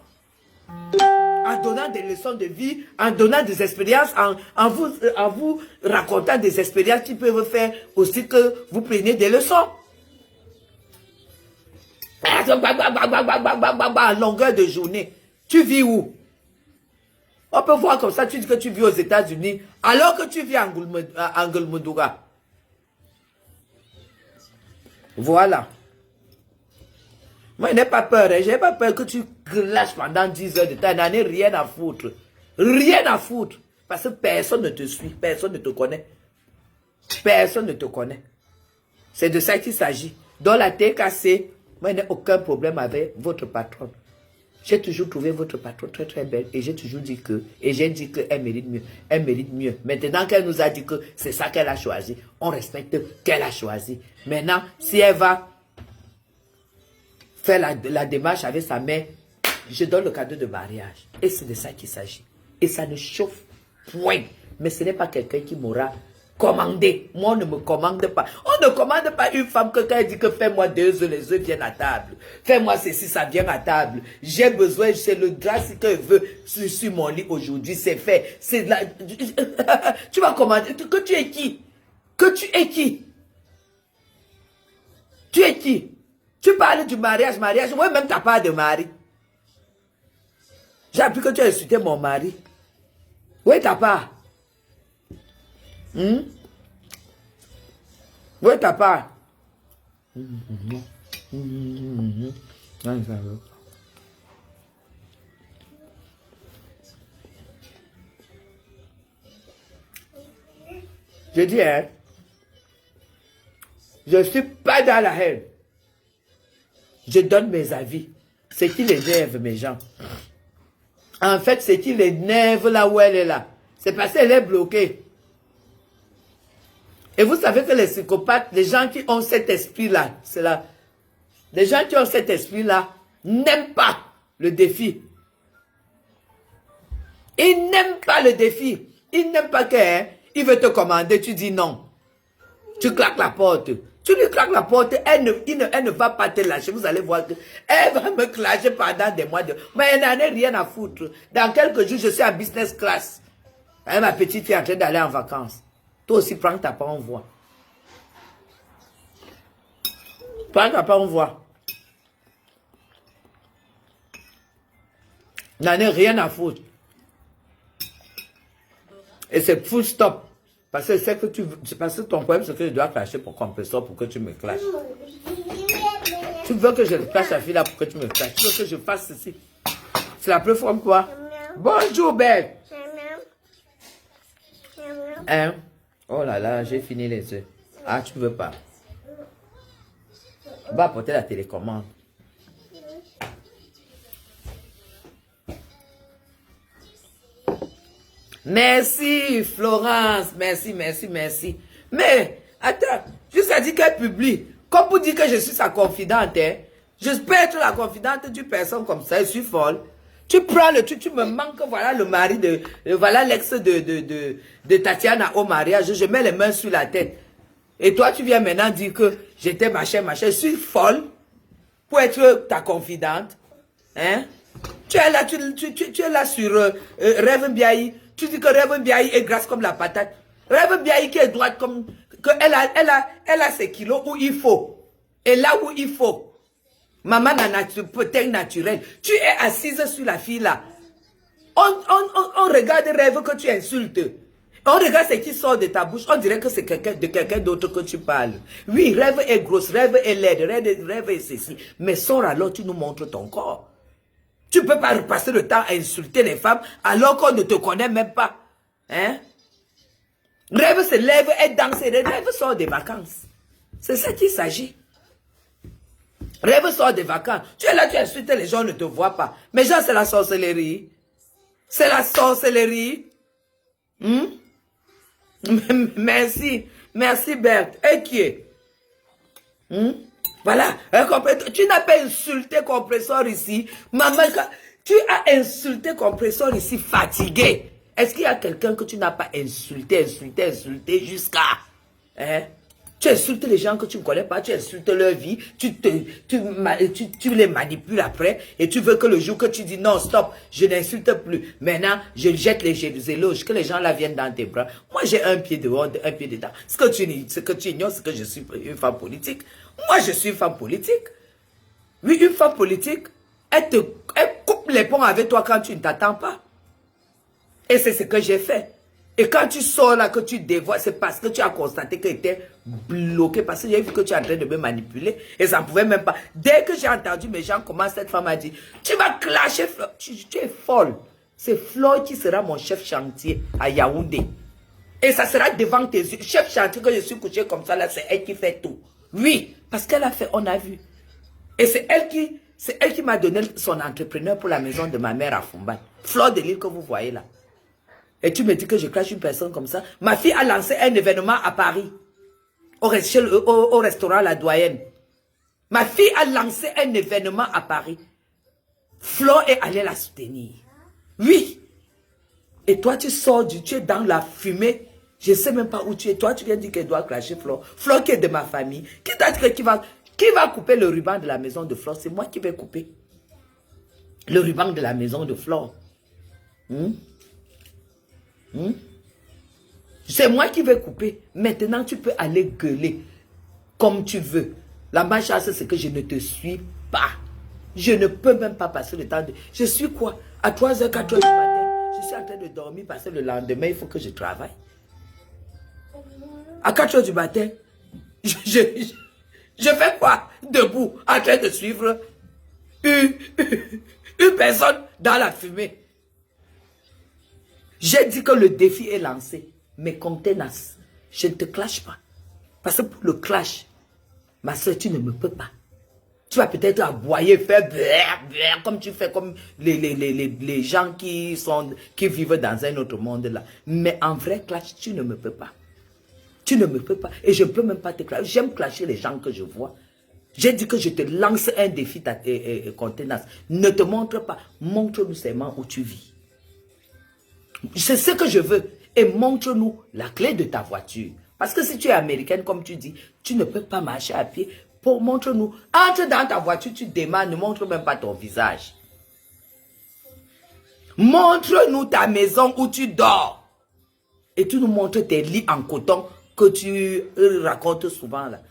En donnant des leçons de vie, en donnant des expériences, en vous racontant des expériences qui peuvent faire aussi que vous preniez des leçons. En longueur de journée. Tu vis où? On peut voir comme ça, tu dis que tu vis aux États-Unis, alors que tu vis à Angelmodouga. Voilà. Moi, je n'ai pas peur. Je n'ai pas peur que tu lâches pendant 10 heures de temps. N'en ai rien à foutre. Rien à foutre. Parce que personne ne te suit. Personne ne te connaît. Personne ne te connaît. C'est de ça qu'il s'agit. Dans la TKC, moi, je n'ai aucun problème avec votre patronne. J'ai toujours trouvé votre patronne très très belle. Et j'ai toujours dit que, et j'ai dit qu'elle mérite mieux. Elle mérite mieux. Maintenant qu'elle nous a dit que c'est ça qu'elle a choisi, on respecte qu'elle a choisi. Maintenant, si elle va faire la démarche avec sa mère, je donne le cadeau de mariage. Et c'est de ça qu'il s'agit. Et ça ne chauffe point. Mais ce n'est pas quelqu'un qui m'aura commandé. Moi, on ne me commande pas. On ne commande pas une femme que quand elle dit que fais-moi 2 œufs, les œufs viennent à table. Fais-moi ceci, ça vient à table. J'ai besoin, c'est le grâce qu'elle veut sur mon lit aujourd'hui, c'est fait. C'est la... Tu vas commander. Que tu es qui? Que tu es qui? Tu es qui? Tu parles du mariage. Moi-même, tu n'as pas de mari. J'ai appris que tu as insulté mon mari. Oui, tu n'as pas. Oui, tu n'as pas. Je dis, hein, je ne suis pas dans la haine. Je donne mes avis. C'est qui l'énerve, mes gens. En fait, c'est qui l'énerve là où elle est là. C'est parce qu'elle est bloquée. Et vous savez que les psychopathes, les gens qui ont cet esprit-là, c'est là. Les gens qui ont cet esprit-là n'aiment pas le défi. Ils n'aiment pas le défi. Ils n'aiment pas qu'il veut te commander, tu dis non. Tu claques la porte. Tu lui claques la porte, elle ne va pas te lâcher. Vous allez voir qu'elle va me clasher pendant des mois. Mais elle n'en a rien à foutre. Dans quelques jours, je suis en business class. Et ma petite fille est en train d'aller en vacances. Toi aussi, prends ta part, on voit. Prends ta part, on voit. N'en ai rien à foutre. Et c'est full stop. Parce que c'est que parce que ton problème, c'est que je dois clasher pour compresseur pour que tu me clashes. Tu veux que je clash la fille là pour que tu me clashes. Tu veux que je fasse ceci. C'est la première fois quoi? Bonjour, belle. Hein? Oh là là, j'ai fini les œufs. Ah, tu veux pas? Va apporter la télécommande. Merci, Florence. Merci, merci, merci. Mais, attends, juste à dire qu'elle publie. Comme pour dire que je suis sa confidente, hein. Je peux être la confidente d'une personne comme ça, je suis folle. Tu prends le truc, tu me manques, voilà le mari de... Voilà l'ex de Tatiana au mariage, je mets les mains sur la tête. Et toi, tu viens maintenant dire que j'étais machin, machin. Je suis folle pour être ta confidente. Hein? Tu es là, tu es là sur Rêve Biaï. Tu dis que Rêve Biaï est grasse comme la patate. Rêve Biaï qui est droite comme... Elle a ses kilos où il faut. Et là où il faut. Maman peut-être naturelle. Tu es assise sur la fille là. On regarde Rêve que tu insultes. On regarde ce qui sort de ta bouche. On dirait que c'est de quelqu'un d'autre que tu parles. Oui, Rêve est grosse, Rêve est laide, Rêve est ceci. Mais sors alors, tu nous montres ton corps. Tu ne peux pas passer le temps à insulter les femmes alors qu'on ne te connaît même pas. Hein? Rêve se lève et danse. Rêve sort des vacances. C'est ça qu'il s'agit. Rêve sort des vacances. Tu es là, tu insultes les gens, ne te voient pas. Mais genre, c'est la sorcellerie. C'est la sorcellerie. Merci. Merci, Berthe. Et qui est? Voilà. Tu n'as pas insulté compresseur ici. Maman, tu as insulté compresseur ici fatigué. Est-ce qu'il y a quelqu'un que tu n'as pas insulté jusqu'à... Hein? Tu insultes les gens que tu ne connais pas, tu insultes leur vie, tu les manipules après et tu veux que le jour que tu dis non, stop, je n'insulte plus. Maintenant, je jette les éloges, que les gens là viennent dans tes bras. Moi, j'ai un pied dehors, un pied dedans. Ce que tu ignores, c'est que je suis une femme politique. Moi, je suis une femme politique. Oui, une femme politique, elle coupe les ponts avec toi quand tu ne t'attends pas. Et c'est ce que j'ai fait. Et quand tu sors là, que tu dévoiles, c'est parce que tu as constaté que tu étais bloqué. Parce que j'ai vu que tu es en train de me manipuler. Et ça ne pouvait même pas. Dès que j'ai entendu mes gens, comment cette femme a dit, tu vas clasher Flo. Tu es folle. C'est Flo qui sera mon chef chantier à Yaoundé. Et ça sera devant tes yeux. Chef chantier que je suis couché comme ça, là, c'est elle qui fait tout. Oui, parce qu'elle a fait, on a vu. Et c'est elle qui m'a donné son entrepreneur pour la maison de ma mère à Fumban. Fleur de l'île que vous voyez là. Et tu me dis que je clash une personne comme ça. Ma fille a lancé un événement à Paris. Au restaurant La Doyenne. Ma fille a lancé un événement à Paris. Flo est allée la soutenir. Oui. Et toi, tu sors tu es dans la fumée. Je ne sais même pas où tu es. Toi, tu viens dire qu'elle doit clasher Flo. Flo qui est de ma famille. Qui t'a dit qui va couper le ruban de la maison de Flo? C'est moi qui vais couper le ruban de la maison de Flo. C'est moi qui vais couper. Maintenant, tu peux aller gueuler comme tu veux. La malchance, c'est que je ne te suis pas. Je ne peux même pas passer le temps de... Je suis quoi? À 3h, 4h du matin, je suis en train de dormir parce que le lendemain, il faut que je travaille. À 4h du matin, je fais quoi? Debout, en train de suivre une personne dans la fumée. J'ai dit que le défi est lancé. Mais contenance, je ne te clash pas. Parce que pour le clash, ma soeur, tu ne me peux pas. Tu vas peut-être aboyer, faire blaire, comme tu fais, comme les gens qui vivent dans un autre monde là. Mais en vrai clash, tu ne me peux pas. Tu ne me peux pas. Et je ne peux même pas te clasher. J'aime clasher les gens que je vois. J'ai dit que je te lance un défi, contenance. Ne te montre pas. Montre-nous seulement où tu vis. C'est ce que je veux. Et montre-nous la clé de ta voiture. Parce que si tu es américaine, comme tu dis, tu ne peux pas marcher à pied. Montre-nous. Entre dans ta voiture, tu démarres, ne montre même pas ton visage. Montre-nous ta maison où tu dors. Et tu nous montres tes lits en coton que tu racontes souvent là.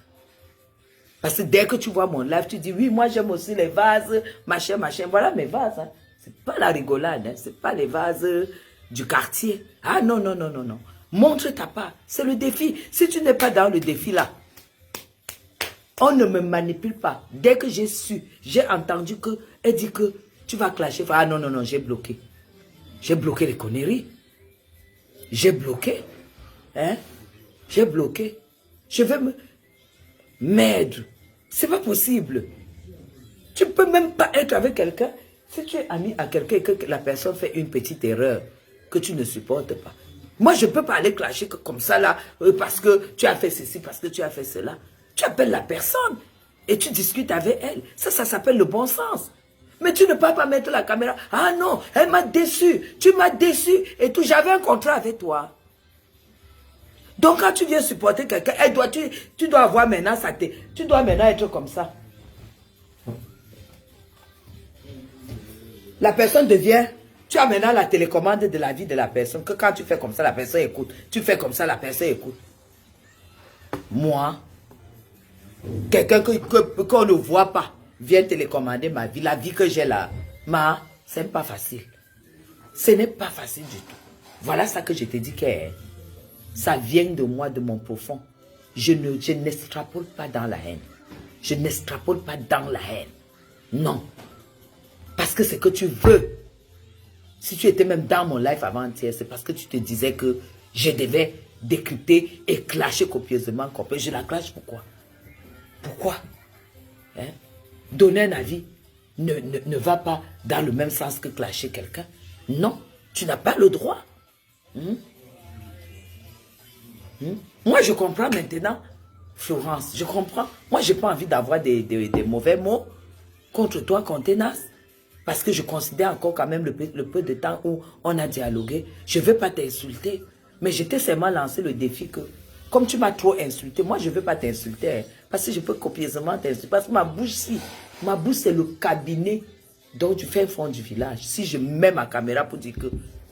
Parce que dès que tu vois mon live, tu dis, oui, moi j'aime aussi les vases, machin. Voilà mes vases. Hein. C'est pas la rigolade, hein. C'est pas les vases du quartier. Ah non. Montre ta part. C'est le défi. Si tu n'es pas dans le défi là, on ne me manipule pas. Dès que j'ai entendu qu'elle dit que tu vas clasher. Ah non, j'ai bloqué. J'ai bloqué les conneries. J'ai bloqué. Hein? J'ai bloqué. Je vais me... Merde. C'est pas possible. Tu ne peux même pas être avec quelqu'un. Si tu es ami à quelqu'un et que la personne fait une petite erreur que tu ne supportes pas. Moi, je ne peux pas aller clasher comme ça là, parce que tu as fait ceci, parce que tu as fait cela. Tu appelles la personne et tu discutes avec elle. Ça s'appelle le bon sens. Mais tu ne peux pas mettre la caméra. Ah non, elle m'a déçu. Tu m'as déçu et tout. J'avais un contrat avec toi. Donc quand tu viens supporter quelqu'un, tu dois avoir maintenant tu dois maintenant être comme ça. La personne devient... Tu as maintenant la télécommande de la vie de la personne. Que quand tu fais comme ça, la personne écoute. Tu fais comme ça, la personne écoute. Moi, quelqu'un qu'on ne voit pas vient télécommander ma vie. La vie que j'ai là, c'est pas facile. Ce n'est pas facile du tout. Voilà ça que je te dis que ça vient de moi, de mon profond. Je n'extrapole pas dans la haine. Je n'extrapole pas dans la haine. Non. Parce que c'est que tu veux. Si tu étais même dans mon live avant-hier, c'est parce que tu te disais que je devais décrypter et clasher copieusement. Je la clash pourquoi? Pourquoi? Hein? Donner un avis ne va pas dans le même sens que clasher quelqu'un. Non, tu n'as pas le droit. Moi, je comprends maintenant, Florence, je comprends. Moi, je n'ai pas envie d'avoir des mauvais mots contre toi, contenance. Parce que je considère encore quand même le peu de temps où on a dialogué. Je ne veux pas t'insulter. Mais je t'ai seulement lancé le défi que, comme tu m'as trop insulté, moi je ne veux pas t'insulter. Hein, parce que je peux copieusement t'insulter. Parce que ma bouche, c'est le cabinet dont tu fais fond du village. Si je mets ma caméra pour dire que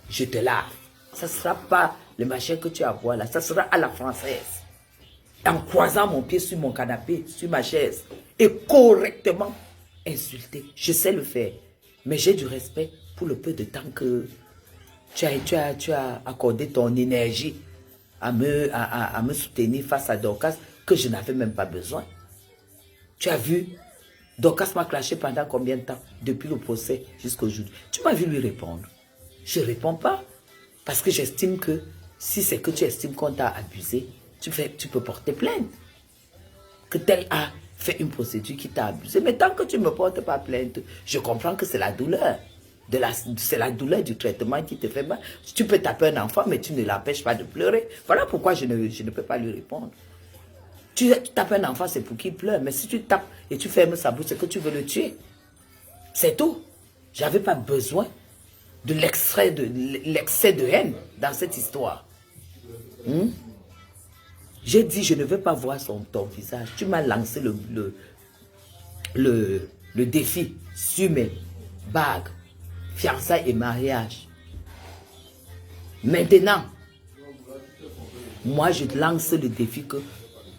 je te lave, ça ne sera pas le machin que tu as à voir là. Ça sera à la française. En croisant mon pied sur mon canapé, sur ma chaise. Et correctement insulter. Je sais le faire. Mais j'ai du respect pour le peu de temps que tu as accordé ton énergie à me soutenir face à Dorcas que je n'avais même pas besoin. Tu as vu, Dorcas m'a clashé pendant combien de temps? Depuis le procès jusqu'à aujourd'hui. Tu m'as vu lui répondre. Je ne réponds pas parce que j'estime que si c'est que tu estimes qu'on t'a abusé, tu peux porter plainte. Que tel a fait une procédure qui t'a abusé. Mais tant que tu ne me portes pas plainte, je comprends que c'est la douleur. C'est la douleur du traitement qui te fait mal. Tu peux taper un enfant, mais tu ne l'empêches pas de pleurer. Voilà pourquoi je ne peux pas lui répondre. Tu tapes un enfant, c'est pour qu'il pleure. Mais si tu tapes et tu fermes sa bouche, c'est que tu veux le tuer. C'est tout. Je n'avais pas besoin de l'excès de haine dans cette histoire. J'ai dit, je ne veux pas voir ton visage. Tu m'as lancé le défi sur mes bagues, fiançailles et mariage. Maintenant, moi je te lance le défi que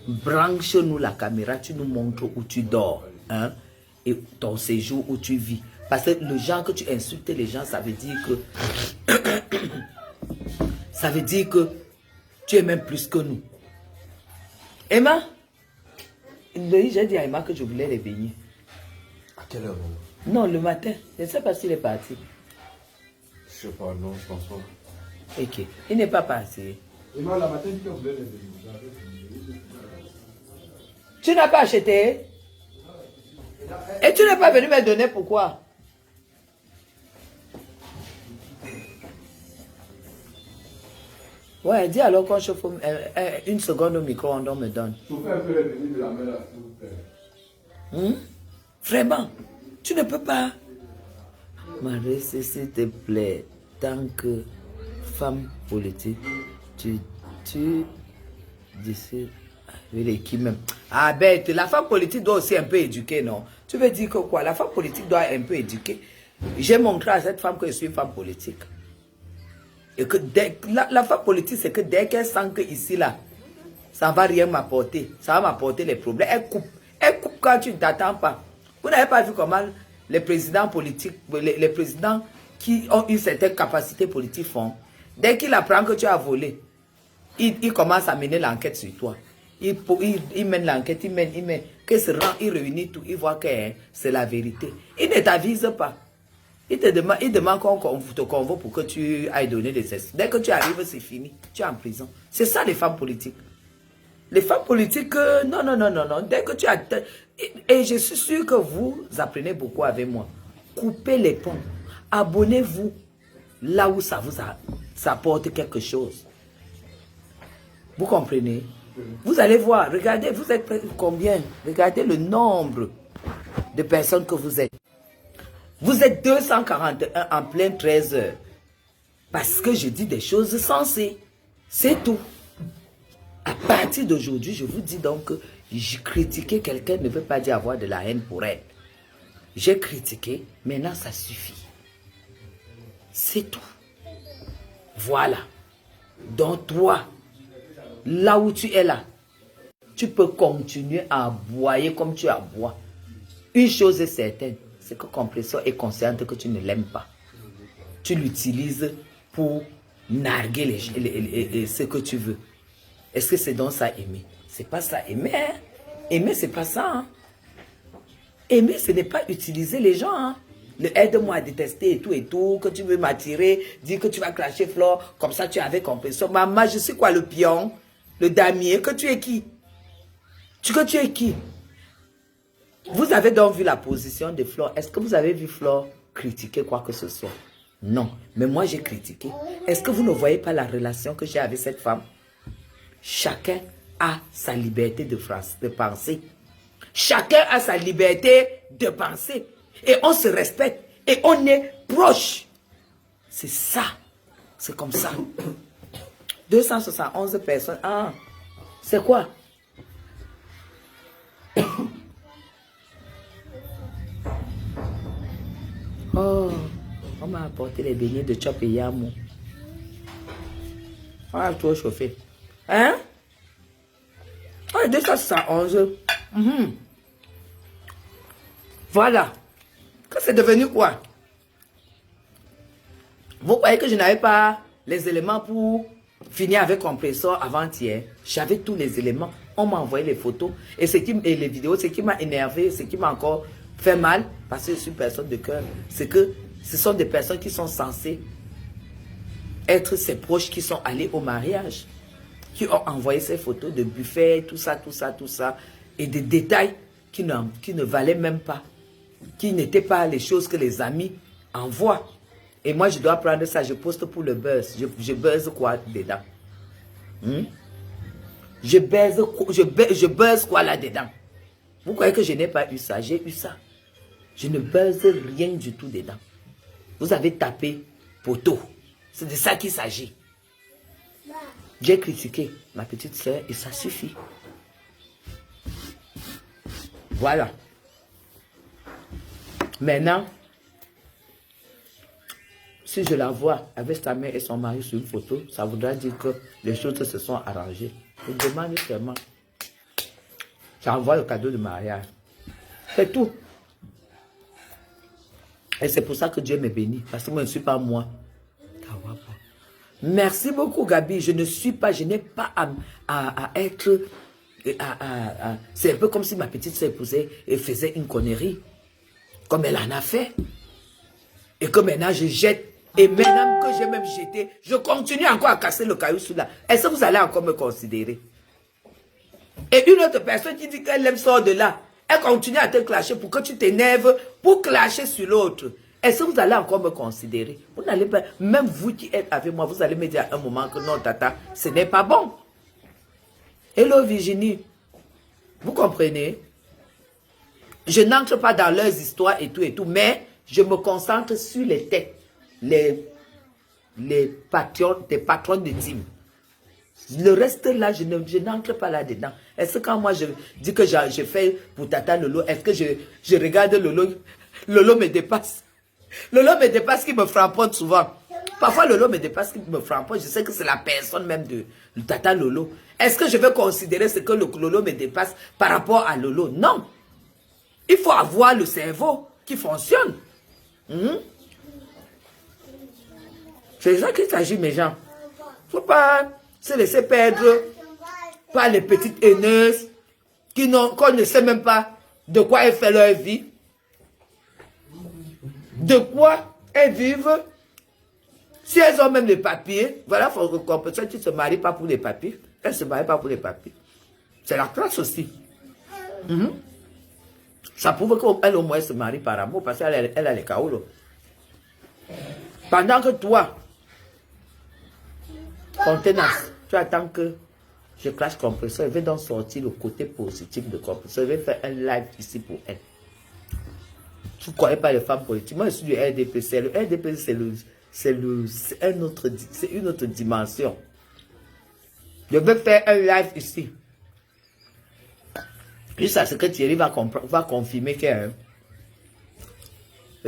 branche-nous la caméra, tu nous montres où tu dors, hein, et ton séjour où tu vis. Parce que le genre que tu insultes les gens, ça veut dire que ça veut dire que tu es même plus que nous. Emma, j'ai dit à Emma que je voulais les baigner.
À quelle heure?
Non, le matin. Je ne sais pas s'il est parti.
Je sais pas, non, je pense pas.
Ok, il n'est pas parti.
Emma, la matin, tu voulais les baigner.
Tu n'as pas acheté? Et tu n'es pas venu me donner pourquoi? Ouais, dis alors qu'on chauffe une seconde au micro-ondes, on me donne.
Chauffez un peu les baigner de la mer là, s'il vous plaît.
Vraiment, tu ne peux pas. Marie, s'il te plaît, tant que femme politique, tu décides avec qui même. Ah bête, la femme politique doit aussi un peu éduquer, non? Tu veux dire que quoi? La femme politique doit un peu éduquer. J'ai montré à cette femme que je suis une femme politique. Et que la femme politique, c'est que dès qu'elle sent que ici, là, ça ne va rien m'apporter. Ça va m'apporter les problèmes. Elle coupe. Elle coupe quand tu ne t'attends pas. Vous n'avez pas vu comment les présidents politiques, les présidents qui ont une certaine capacité politique font. Dès qu'il apprend que tu as volé, il commence à mener l'enquête sur toi. Il mène l'enquête, il mène. Que se rend, il réunit tout, il voit que c'est la vérité. Il ne t'avise pas. Il demande qu'on te convoque pour que tu ailles donner des tests. Dès que tu arrives, c'est fini. Tu es en prison. C'est ça les femmes politiques. Les femmes politiques, non. Dès que tu as... Et je suis sûr que vous apprenez beaucoup avec moi. Coupez les ponts. Abonnez-vous là où ça vous apporte quelque chose. Vous comprenez? Vous allez voir. Regardez, vous êtes combien? Regardez le nombre de personnes que vous êtes. Vous êtes 241 en plein 13 heures. Parce que je dis des choses sensées. C'est tout. À partir d'aujourd'hui, je vous dis donc que critiquer quelqu'un ne veut pas dire avoir de la haine pour elle. J'ai critiqué, maintenant ça suffit. C'est tout. Voilà. Donc toi, là où tu es là, tu peux continuer à aboyer comme tu aboies. Une chose est certaine, c'est que Compressor est consciente que tu ne l'aimes pas. Tu l'utilises pour narguer ce que tu veux. Est-ce que c'est donc ça aimer? C'est pas ça aimer. Hein? Aimer, c'est pas ça. Hein? Aimer, ce n'est pas utiliser les gens. Hein? Le aide-moi à détester et tout, que tu veux m'attirer, dire que tu vas clasher Flore, comme ça tu avais Compressor. Maman, je suis quoi, le pion? Le damier? Que tu es qui? Que tu es qui? Vous avez donc vu la position de Flore. Est-ce que vous avez vu Flore critiquer quoi que ce soit? Non. Mais moi, j'ai critiqué. Est-ce que vous ne voyez pas la relation que j'ai avec cette femme? Chacun a sa liberté de penser. Chacun a sa liberté de penser. Et on se respecte. Et on est proche. C'est ça. C'est comme ça. 271 personnes. Ah, c'est quoi? Oh, on m'a apporté les beignets de Chop et Yamou. Ah, trop chauffé. Hein? Ah, 271. Voilà. Que c'est devenu quoi? Vous croyez que je n'avais pas les éléments pour finir avec compresseur avant-hier? J'avais tous les éléments. On m'a envoyé les photos et les vidéos. Ce qui m'a énervé, ce qui m'a encore fait mal, parce que je suis personne de cœur, c'est que ce sont des personnes qui sont censées être ses proches qui sont allés au mariage, qui ont envoyé ces photos de buffet, tout ça, et des détails qui ne valaient même pas, qui n'étaient pas les choses que les amis envoient. Et moi, je dois prendre ça, je poste pour le buzz. Je buzz quoi dedans? Je buzz quoi là-dedans? Vous croyez que je n'ai pas eu ça? J'ai eu ça. Je ne buzz rien du tout dedans. Vous avez tapé poteau. C'est de ça qu'il s'agit. J'ai critiqué ma petite soeur et ça suffit. Voilà. Maintenant, si je la vois avec sa mère et son mari sur une photo, ça voudra dire que les choses se sont arrangées. Je demande seulement. J'envoie le cadeau de mariage. C'est tout. Et c'est pour ça que Dieu me bénit. Parce que moi, je ne suis pas moi. Merci beaucoup, Gabi. Je n'ai pas à être... c'est un peu comme si ma petite soeur épousait et faisait une connerie. Comme elle en a fait. Et que maintenant, je jette. Et maintenant que j'ai même jeté, je continue encore à casser le caillou sous là. Est-ce que vous allez encore me considérer? Et une autre personne qui dit qu'elle aime sort de là. Elle continue à te clasher pour que tu t'énerves, pour clasher sur l'autre. Est-ce que vous allez encore me considérer? Vous n'allez pas, même vous qui êtes avec moi, vous allez me dire à un moment que non, tata, ce n'est pas bon. Hello Virginie. Vous comprenez? Je n'entre pas dans leurs histoires et tout, mais je me concentre sur les têtes, les patrons de team. Le reste là, je n'entre pas là-dedans. Est-ce que quand moi je dis que je fais pour Tata Lolo, est-ce que je regarde Lolo, Lolo me dépasse. Lolo me dépasse qui me frapponne souvent. Parfois Lolo me dépasse qui me frapponne. Je sais que c'est la personne même de Tata Lolo. Est-ce que je vais considérer ce que le Lolo me dépasse par rapport à Lolo? Non. Il faut avoir le cerveau qui fonctionne. C'est ça qu'il s'agit, mes gens. Il ne faut pas se laisser perdre par les petites haineuses qu'on ne sait même pas de quoi elles font leur vie. De quoi elles vivent. Si elles ont même les papiers, voilà, il faut comprendre que tu ne te maries pas pour les papiers. Elles ne se marient pas pour les papiers. C'est la classe aussi. Ça prouve qu'elle au moins se marie par amour parce qu'elle a les kaolos. Pendant que toi, contenance, tu attends que je clash compresseur, je vais donc sortir le côté positif de compresseur. Je vais faire un live ici pour elle. Tu ne connais pas les femmes politiques. Moi, je suis du RDPC. Le RDPC, c'est une autre dimension. Je vais faire un live ici. Juste à ce que Thierry va confirmer qu'il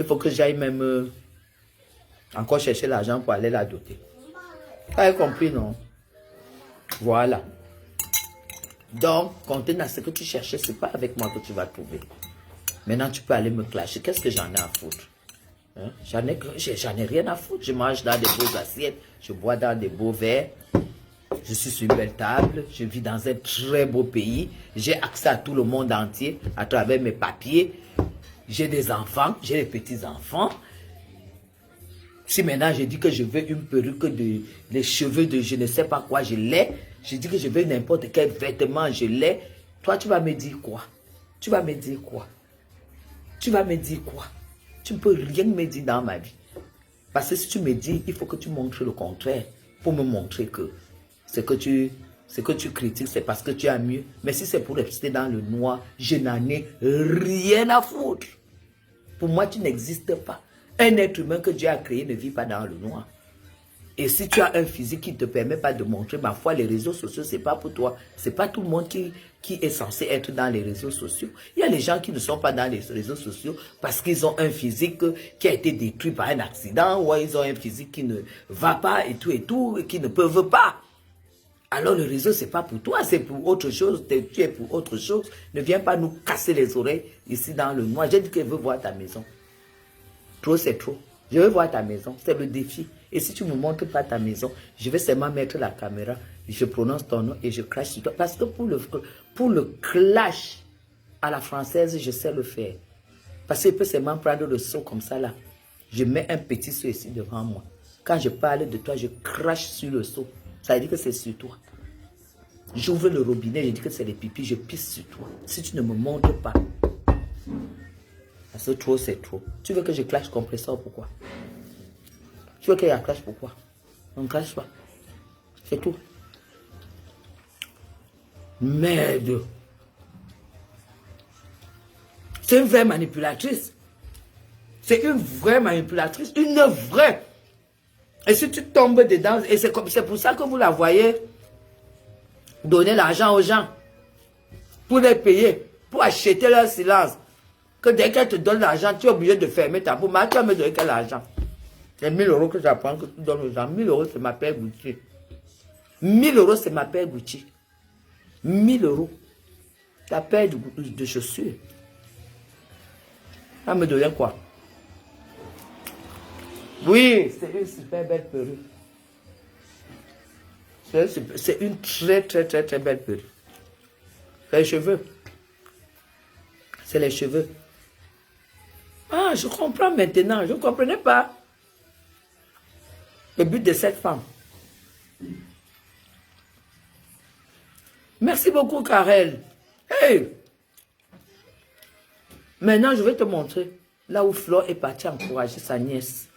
faut que j'aille même encore chercher l'argent pour aller la doter. Tu as compris, non? Voilà. Donc, comptez dans ce que tu cherchais, ce n'est pas avec moi que tu vas trouver. Maintenant, tu peux aller me clasher. Qu'est-ce que j'en ai à foutre? Hein? J'en ai rien à foutre. Je mange dans des beaux assiettes, je bois dans des beaux verres. Je suis sur une belle table, je vis dans un très beau pays, j'ai accès à tout le monde entier à travers mes papiers. J'ai des enfants, j'ai des petits-enfants. Si maintenant je dis que je veux une perruque, les cheveux de je ne sais pas quoi, je l'ai. Je dis que je veux n'importe quel vêtement, je l'ai. Toi, tu vas me dire quoi? Tu vas me dire quoi? Tu vas me dire quoi? Tu ne peux rien me dire dans ma vie. Parce que si tu me dis, il faut que tu montres le contraire pour me montrer que ce que tu critiques, c'est parce que tu as mieux. Mais si c'est pour rester dans le noir, je n'en ai rien à foutre. Pour moi, tu n'existes pas. Un être humain que Dieu a créé ne vit pas dans le noir. Et si tu as un physique qui ne te permet pas de montrer, ma foi, les réseaux sociaux, ce n'est pas pour toi. Ce n'est pas tout le monde qui est censé être dans les réseaux sociaux. Il y a les gens qui ne sont pas dans les réseaux sociaux parce qu'ils ont un physique qui a été détruit par un accident, ou ils ont un physique qui ne va pas et tout, et qui ne peuvent pas. Alors le réseau, ce n'est pas pour toi, c'est pour autre chose, tu es pour autre chose. Ne viens pas nous casser les oreilles ici dans le noir. J'ai dit que je veux voir ta maison. Trop, c'est trop. Je veux voir ta maison, c'est le défi. Et si tu ne me montres pas ta maison, je vais seulement mettre la caméra, je prononce ton nom et je crache sur toi. Parce que pour le clash à la française, je sais le faire. Parce qu'il peut seulement prendre le seau comme ça là. Je mets un petit seau ici devant moi. Quand je parle de toi, je crache sur le seau. Ça veut dire que c'est sur toi. J'ouvre le robinet, je dis que c'est les pipis, je pisse sur toi. Si tu ne me montres pas. Parce que trop, c'est trop. Tu veux que je clash compresseur, pourquoi? Tu veux qu'il y ait un clash, pourquoi? On ne clash pas. C'est tout. Merde. C'est une vraie manipulatrice. C'est une vraie manipulatrice. Une vraie. Et si tu tombes dedans, et c'est pour ça que vous la voyez donner l'argent aux gens. Pour les payer. Pour acheter leur silence. Que dès qu'elle te donne l'argent, tu es obligé de fermer ta bouche. Mais tu vas me donner quel argent? C'est 1000 € que j'apprends que tu donnes aux gens. 1000 €, c'est ma paire Gucci. 1000 €, c'est ma paire Gucci. 1000 €. Ta paire de chaussures. Ça me donnait quoi? Oui, c'est une super belle perruque. C'est une très, très, très, très belle perruque. C'est les cheveux. C'est les cheveux. Ah, je comprends maintenant. Je ne comprenais pas le but de cette femme. Merci beaucoup, Karel. Hey! Maintenant, je vais te montrer là où Flore est partie encourager sa nièce.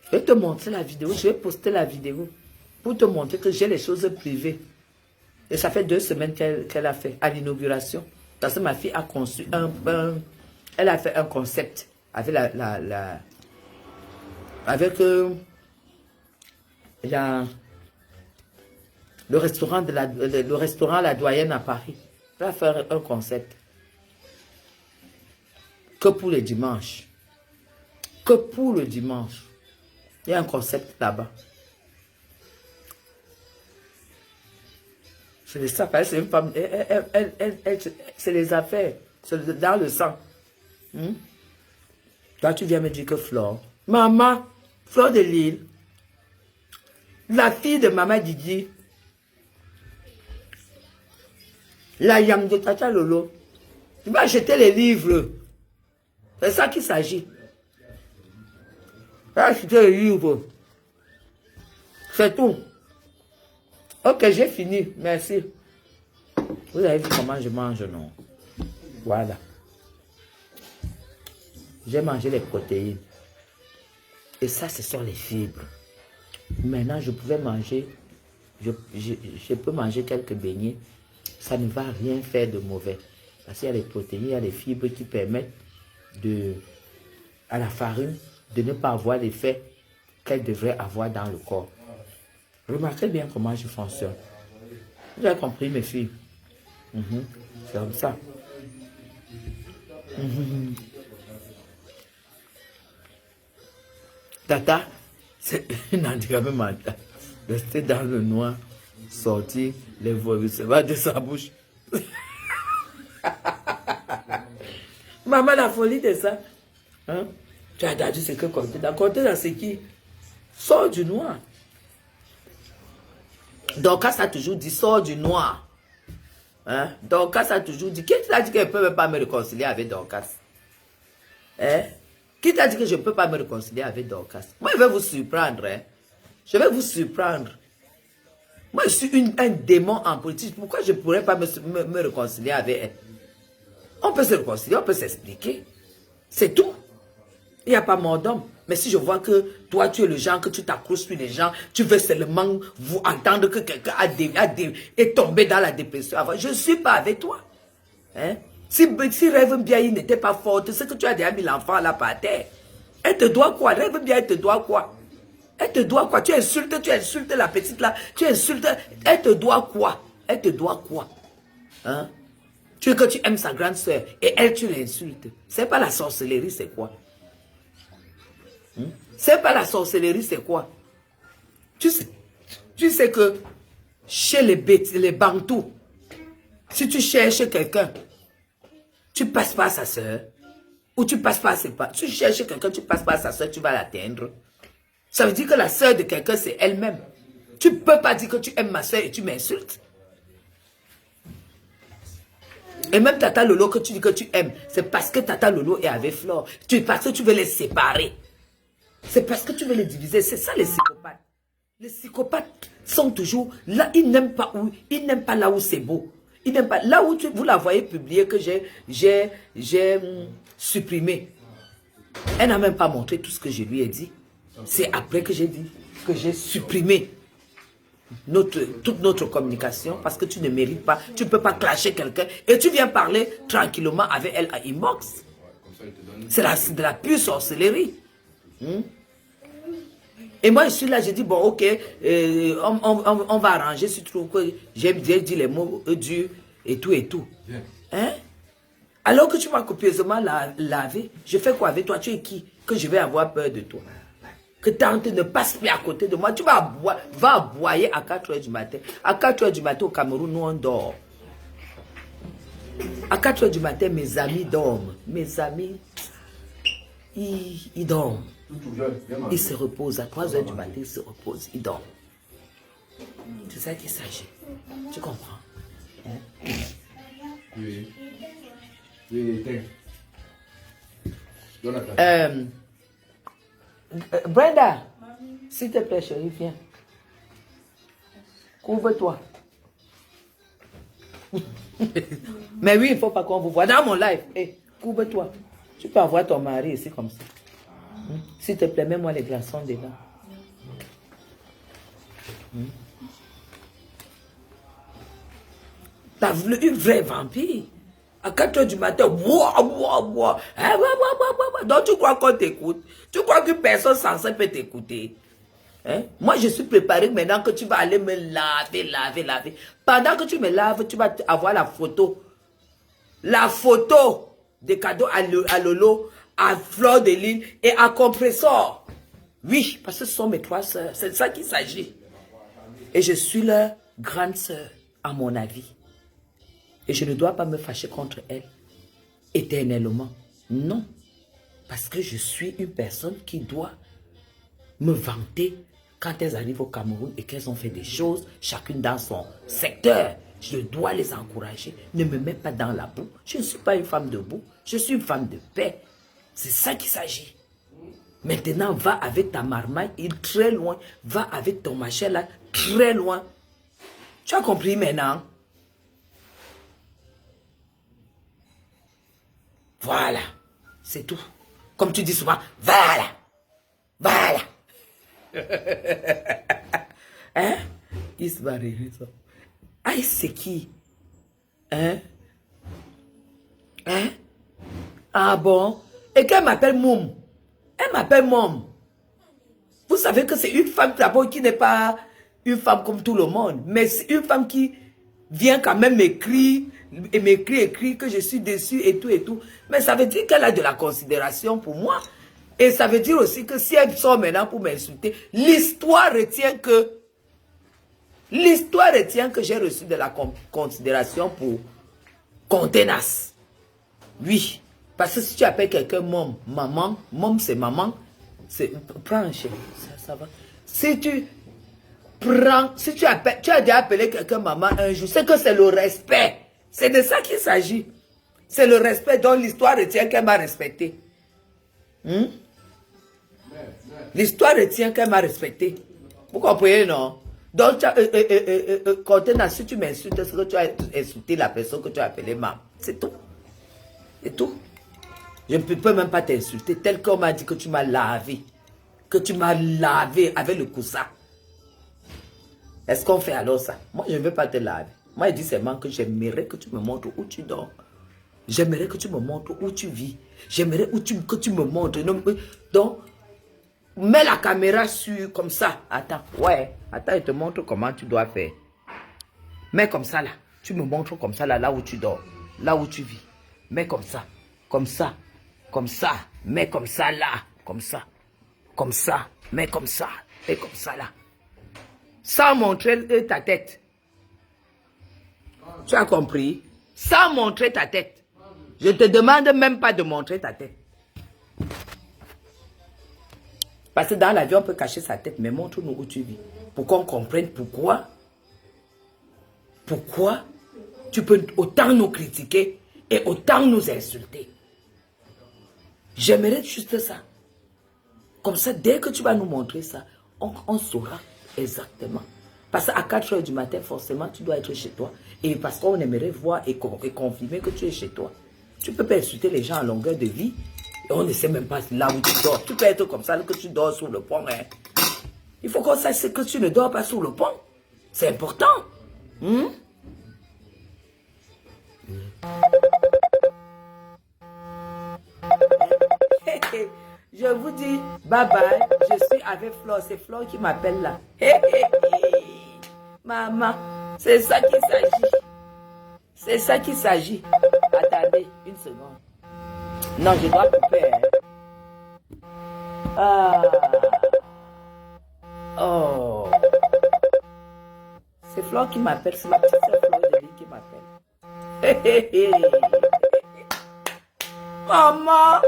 Je vais te montrer la vidéo. Je vais poster la vidéo pour te montrer que j'ai les choses privées. Et ça fait 2 semaines qu'elle a fait à l'inauguration. Parce que ma fille a conçu elle a fait un concept avec le restaurant La Doyenne à Paris. Elle a fait un concept. Que pour le dimanche. Que pour le dimanche. Il y a un concept là-bas. C'est ça, c'est une femme. C'est les affaires. C'est dans le sang. Toi, tu viens me dire que Flore. Maman, Flore de Lille. La fille de Maman Didi. La Yam de Tata Lolo. Tu vas acheter les livres. C'est ça qu'il s'agit. Tu vas acheter les livres. C'est tout. Ok, j'ai fini. Merci. Vous avez vu comment je mange, non? Voilà. J'ai mangé les protéines. Et ça, ce sont les fibres. Maintenant, je pouvais manger, je peux manger quelques beignets. Ça ne va rien faire de mauvais. Parce qu'il y a les protéines, il y a les fibres qui permettent à la farine de ne pas avoir l'effet qu'elle devrait avoir dans le corps. Remarquez bien comment je fonctionne. Vous avez compris, mes filles? C'est comme ça. Tata, c'est une handicapée mentale. Rester dans le noir, sortir, les voix se va de sa bouche. Maman, la folie de ça. Hein? Tu as entendu ce que compter. Compter dans ce qui sort du noir. Dorcas a toujours dit, sors du noir. Hein? Dorcas a toujours dit, qui t'a dit qu'elle ne peut même pas me réconcilier avec Dorcas? Hein? Qui t'a dit que je ne peux pas me réconcilier avec Dorcas? Moi, je vais vous surprendre. Hein? Je vais vous surprendre. Moi, je suis un démon en politique. Pourquoi je ne pourrais pas me réconcilier avec elle? On peut se réconcilier, on peut s'expliquer. C'est tout. Il n'y a pas mort d'homme. Mais si je vois que toi, tu es le genre que tu t'accroches sur les gens, tu veux seulement vous entendre que quelqu'un est tombé dans la dépression avant. Je ne suis pas avec toi. Hein? Si rêve bien, il n'était pas forte, c'est que tu as déjà mis l'enfant là par terre. Elle te doit quoi? Rêve bien, elle te doit quoi? Elle te doit quoi? Tu insultes la petite là. Tu insultes. Elle te doit quoi? Elle te doit quoi? Hein? Tu veux que tu aimes sa grande soeur et elle, tu l'insultes. C'est pas la sorcellerie, c'est quoi? C'est pas la sorcellerie, c'est quoi? Tu sais que chez les Bantous, si tu cherches quelqu'un, tu passes pas à sa soeur, ou tu passes pas à ses parents. Tu cherches quelqu'un, tu passes pas à sa soeur, tu vas l'atteindre. Ça veut dire que la soeur de quelqu'un, c'est elle-même. Tu ne peux pas dire que tu aimes ma soeur et tu m'insultes. Et même Tata Lolo que tu dis que tu aimes, c'est parce que Tata Lolo est avec Flore. Parce que tu veux les séparer. C'est parce que tu veux les diviser. C'est ça les psychopathes. Les psychopathes sont toujours là. Ils n'aiment pas là où c'est beau. Ils n'aiment pas là où vous la voyez publier que j'ai supprimé. Elle n'a même pas montré tout ce que je lui ai dit. C'est après que j'ai dit que j'ai supprimé toute notre communication parce que tu ne mérites pas, tu ne peux pas clasher quelqu'un et tu viens parler tranquillement avec elle à inbox. C'est de la pure sorcellerie. Et moi je suis là, je dis bon ok, on va arranger si tu trouves que j'ai dit les mots durs et tout et tout. Hein? Alors que tu m'as copieusement lavé, je fais quoi avec toi? Tu es qui? Que je vais avoir peur de toi? Que tante ne passe plus à côté de moi. Tu vas aboyer à 4 h du matin. À 4 h du matin au Cameroun, nous on dort. À 4 h du matin, mes amis dorment. Mes amis, ils dorment. Ils se reposent. À 3 h du matin, ils se reposent. Ils dorment. C'est ça qu'il s'agit. Tu comprends? Hein?
Oui.
Brenda, s'il te plaît, chérie, viens. Couvre-toi. Mais oui, il ne faut pas qu'on vous voit. Dans mon live, hey, couvre-toi. Tu peux avoir ton mari ici comme ça. S'il te plaît, mets-moi les glaçons dedans. T'as voulu une vraie vampire. À 4 h du matin, donc tu crois qu'on t'écoute? Tu crois que personne censé peut t'écouter? Hein? Moi, je suis préparé maintenant que tu vas aller me laver. Pendant que tu me laves, tu vas avoir la photo. La photo des cadeaux à Lolo, à Fleur de Lune et à Compressor. Oui, parce que ce sont mes 3 sœurs. C'est de ça qu'il s'agit. Et je suis leur grande sœur, à mon avis. Et je ne dois pas me fâcher contre elles éternellement. Non. Parce que je suis une personne qui doit me vanter quand elles arrivent au Cameroun et qu'elles ont fait des choses, chacune dans son secteur. Je dois les encourager. Ne me mets pas dans la boue. Je ne suis pas une femme de boue. Je suis une femme de paix. C'est ça qu'il s'agit. Maintenant, va avec ta marmaille très loin. Va avec ton machin là très loin. Tu as compris maintenant? Voilà. C'est tout. Comme tu dis souvent, voilà. Voilà. Hein? Il se va rire ça. Aïe, c'est qui? Hein? Hein? Ah bon? Et qu'elle m'appelle Moum. Elle m'appelle Mom. Vous savez que c'est une femme d'abord qui n'est pas une femme comme tout le monde. Mais c'est une femme qui vient quand même m'écrire que je suis déçue et tout et tout. Mais ça veut dire qu'elle a de la considération pour moi. Et ça veut dire aussi que si elle sort maintenant pour m'insulter, l'histoire retient que j'ai reçu de la considération pour Contenas. Oui. Parce que si tu appelles quelqu'un Mom, maman, Mom c'est maman, prends chérie, ça va. Si tu as déjà appelé quelqu'un maman un jour, c'est que c'est le respect. C'est de ça qu'il s'agit. C'est le respect dont l'histoire retient qu'elle m'a respecté. L'histoire retient qu'elle m'a respecté. Vous comprenez, non? Donc, Contenas, si tu m'insultes, c'est que tu as insulté la personne que tu as appelée maman. C'est tout. C'est tout. Je ne peux même pas t'insulter, tel qu'on m'a dit que tu m'as lavé. Que tu m'as lavé avec le coussin. Est-ce qu'on fait alors ça? Moi, je ne veux pas te laver. Moi, je dis seulement que j'aimerais que tu me montres où tu dors. J'aimerais que tu me montres où tu vis. J'aimerais que tu me montres. Donc, mets la caméra sur comme ça. Attends, ouais. Attends, je te montre comment tu dois faire. Mets comme ça là. Tu me montres comme ça là, là où tu dors. Là où tu vis. Mets comme ça. Comme ça. Comme ça. Mets comme ça là. Comme ça. Comme ça. Mets comme ça. Et comme ça là. Sans montrer ta tête. Tu as compris? Sans montrer ta tête. Je te demande même pas de montrer ta tête. Parce que dans l'avion, on peut cacher sa tête, mais montre-nous où tu vis. Pour qu'on comprenne pourquoi. Pourquoi tu peux autant nous critiquer et autant nous insulter. J'aimerais juste ça. Comme ça, dès que tu vas nous montrer ça, on saura exactement. Parce qu'à 4 h du matin, forcément, tu dois être chez toi. Et parce qu'on aimerait voir et confirmer que tu es chez toi. Tu ne peux pas insulter les gens à longueur de vie. Et on ne sait même pas là où tu dors. Tu peux être comme ça, que tu dors sur le pont. Hein. Il faut qu'on sache que tu ne dors pas sur le pont. C'est important. Je vous dis bye bye. Je suis avec Flore. C'est Flore qui m'appelle là. Maman, c'est ça qu'il s'agit. C'est ça qu'il s'agit. Attendez, une seconde. Non, je dois couper. Hein. Ah. Oh. C'est Flore qui m'appelle. C'est ma petite soeur Flore de qui m'appelle. Maman,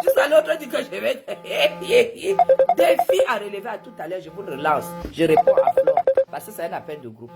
jusqu'à l'autre dit que je vais. Défi à relever à tout à l'heure. Je vous relance. Je réponds à Flore. Parce que c'est un appel de groupe.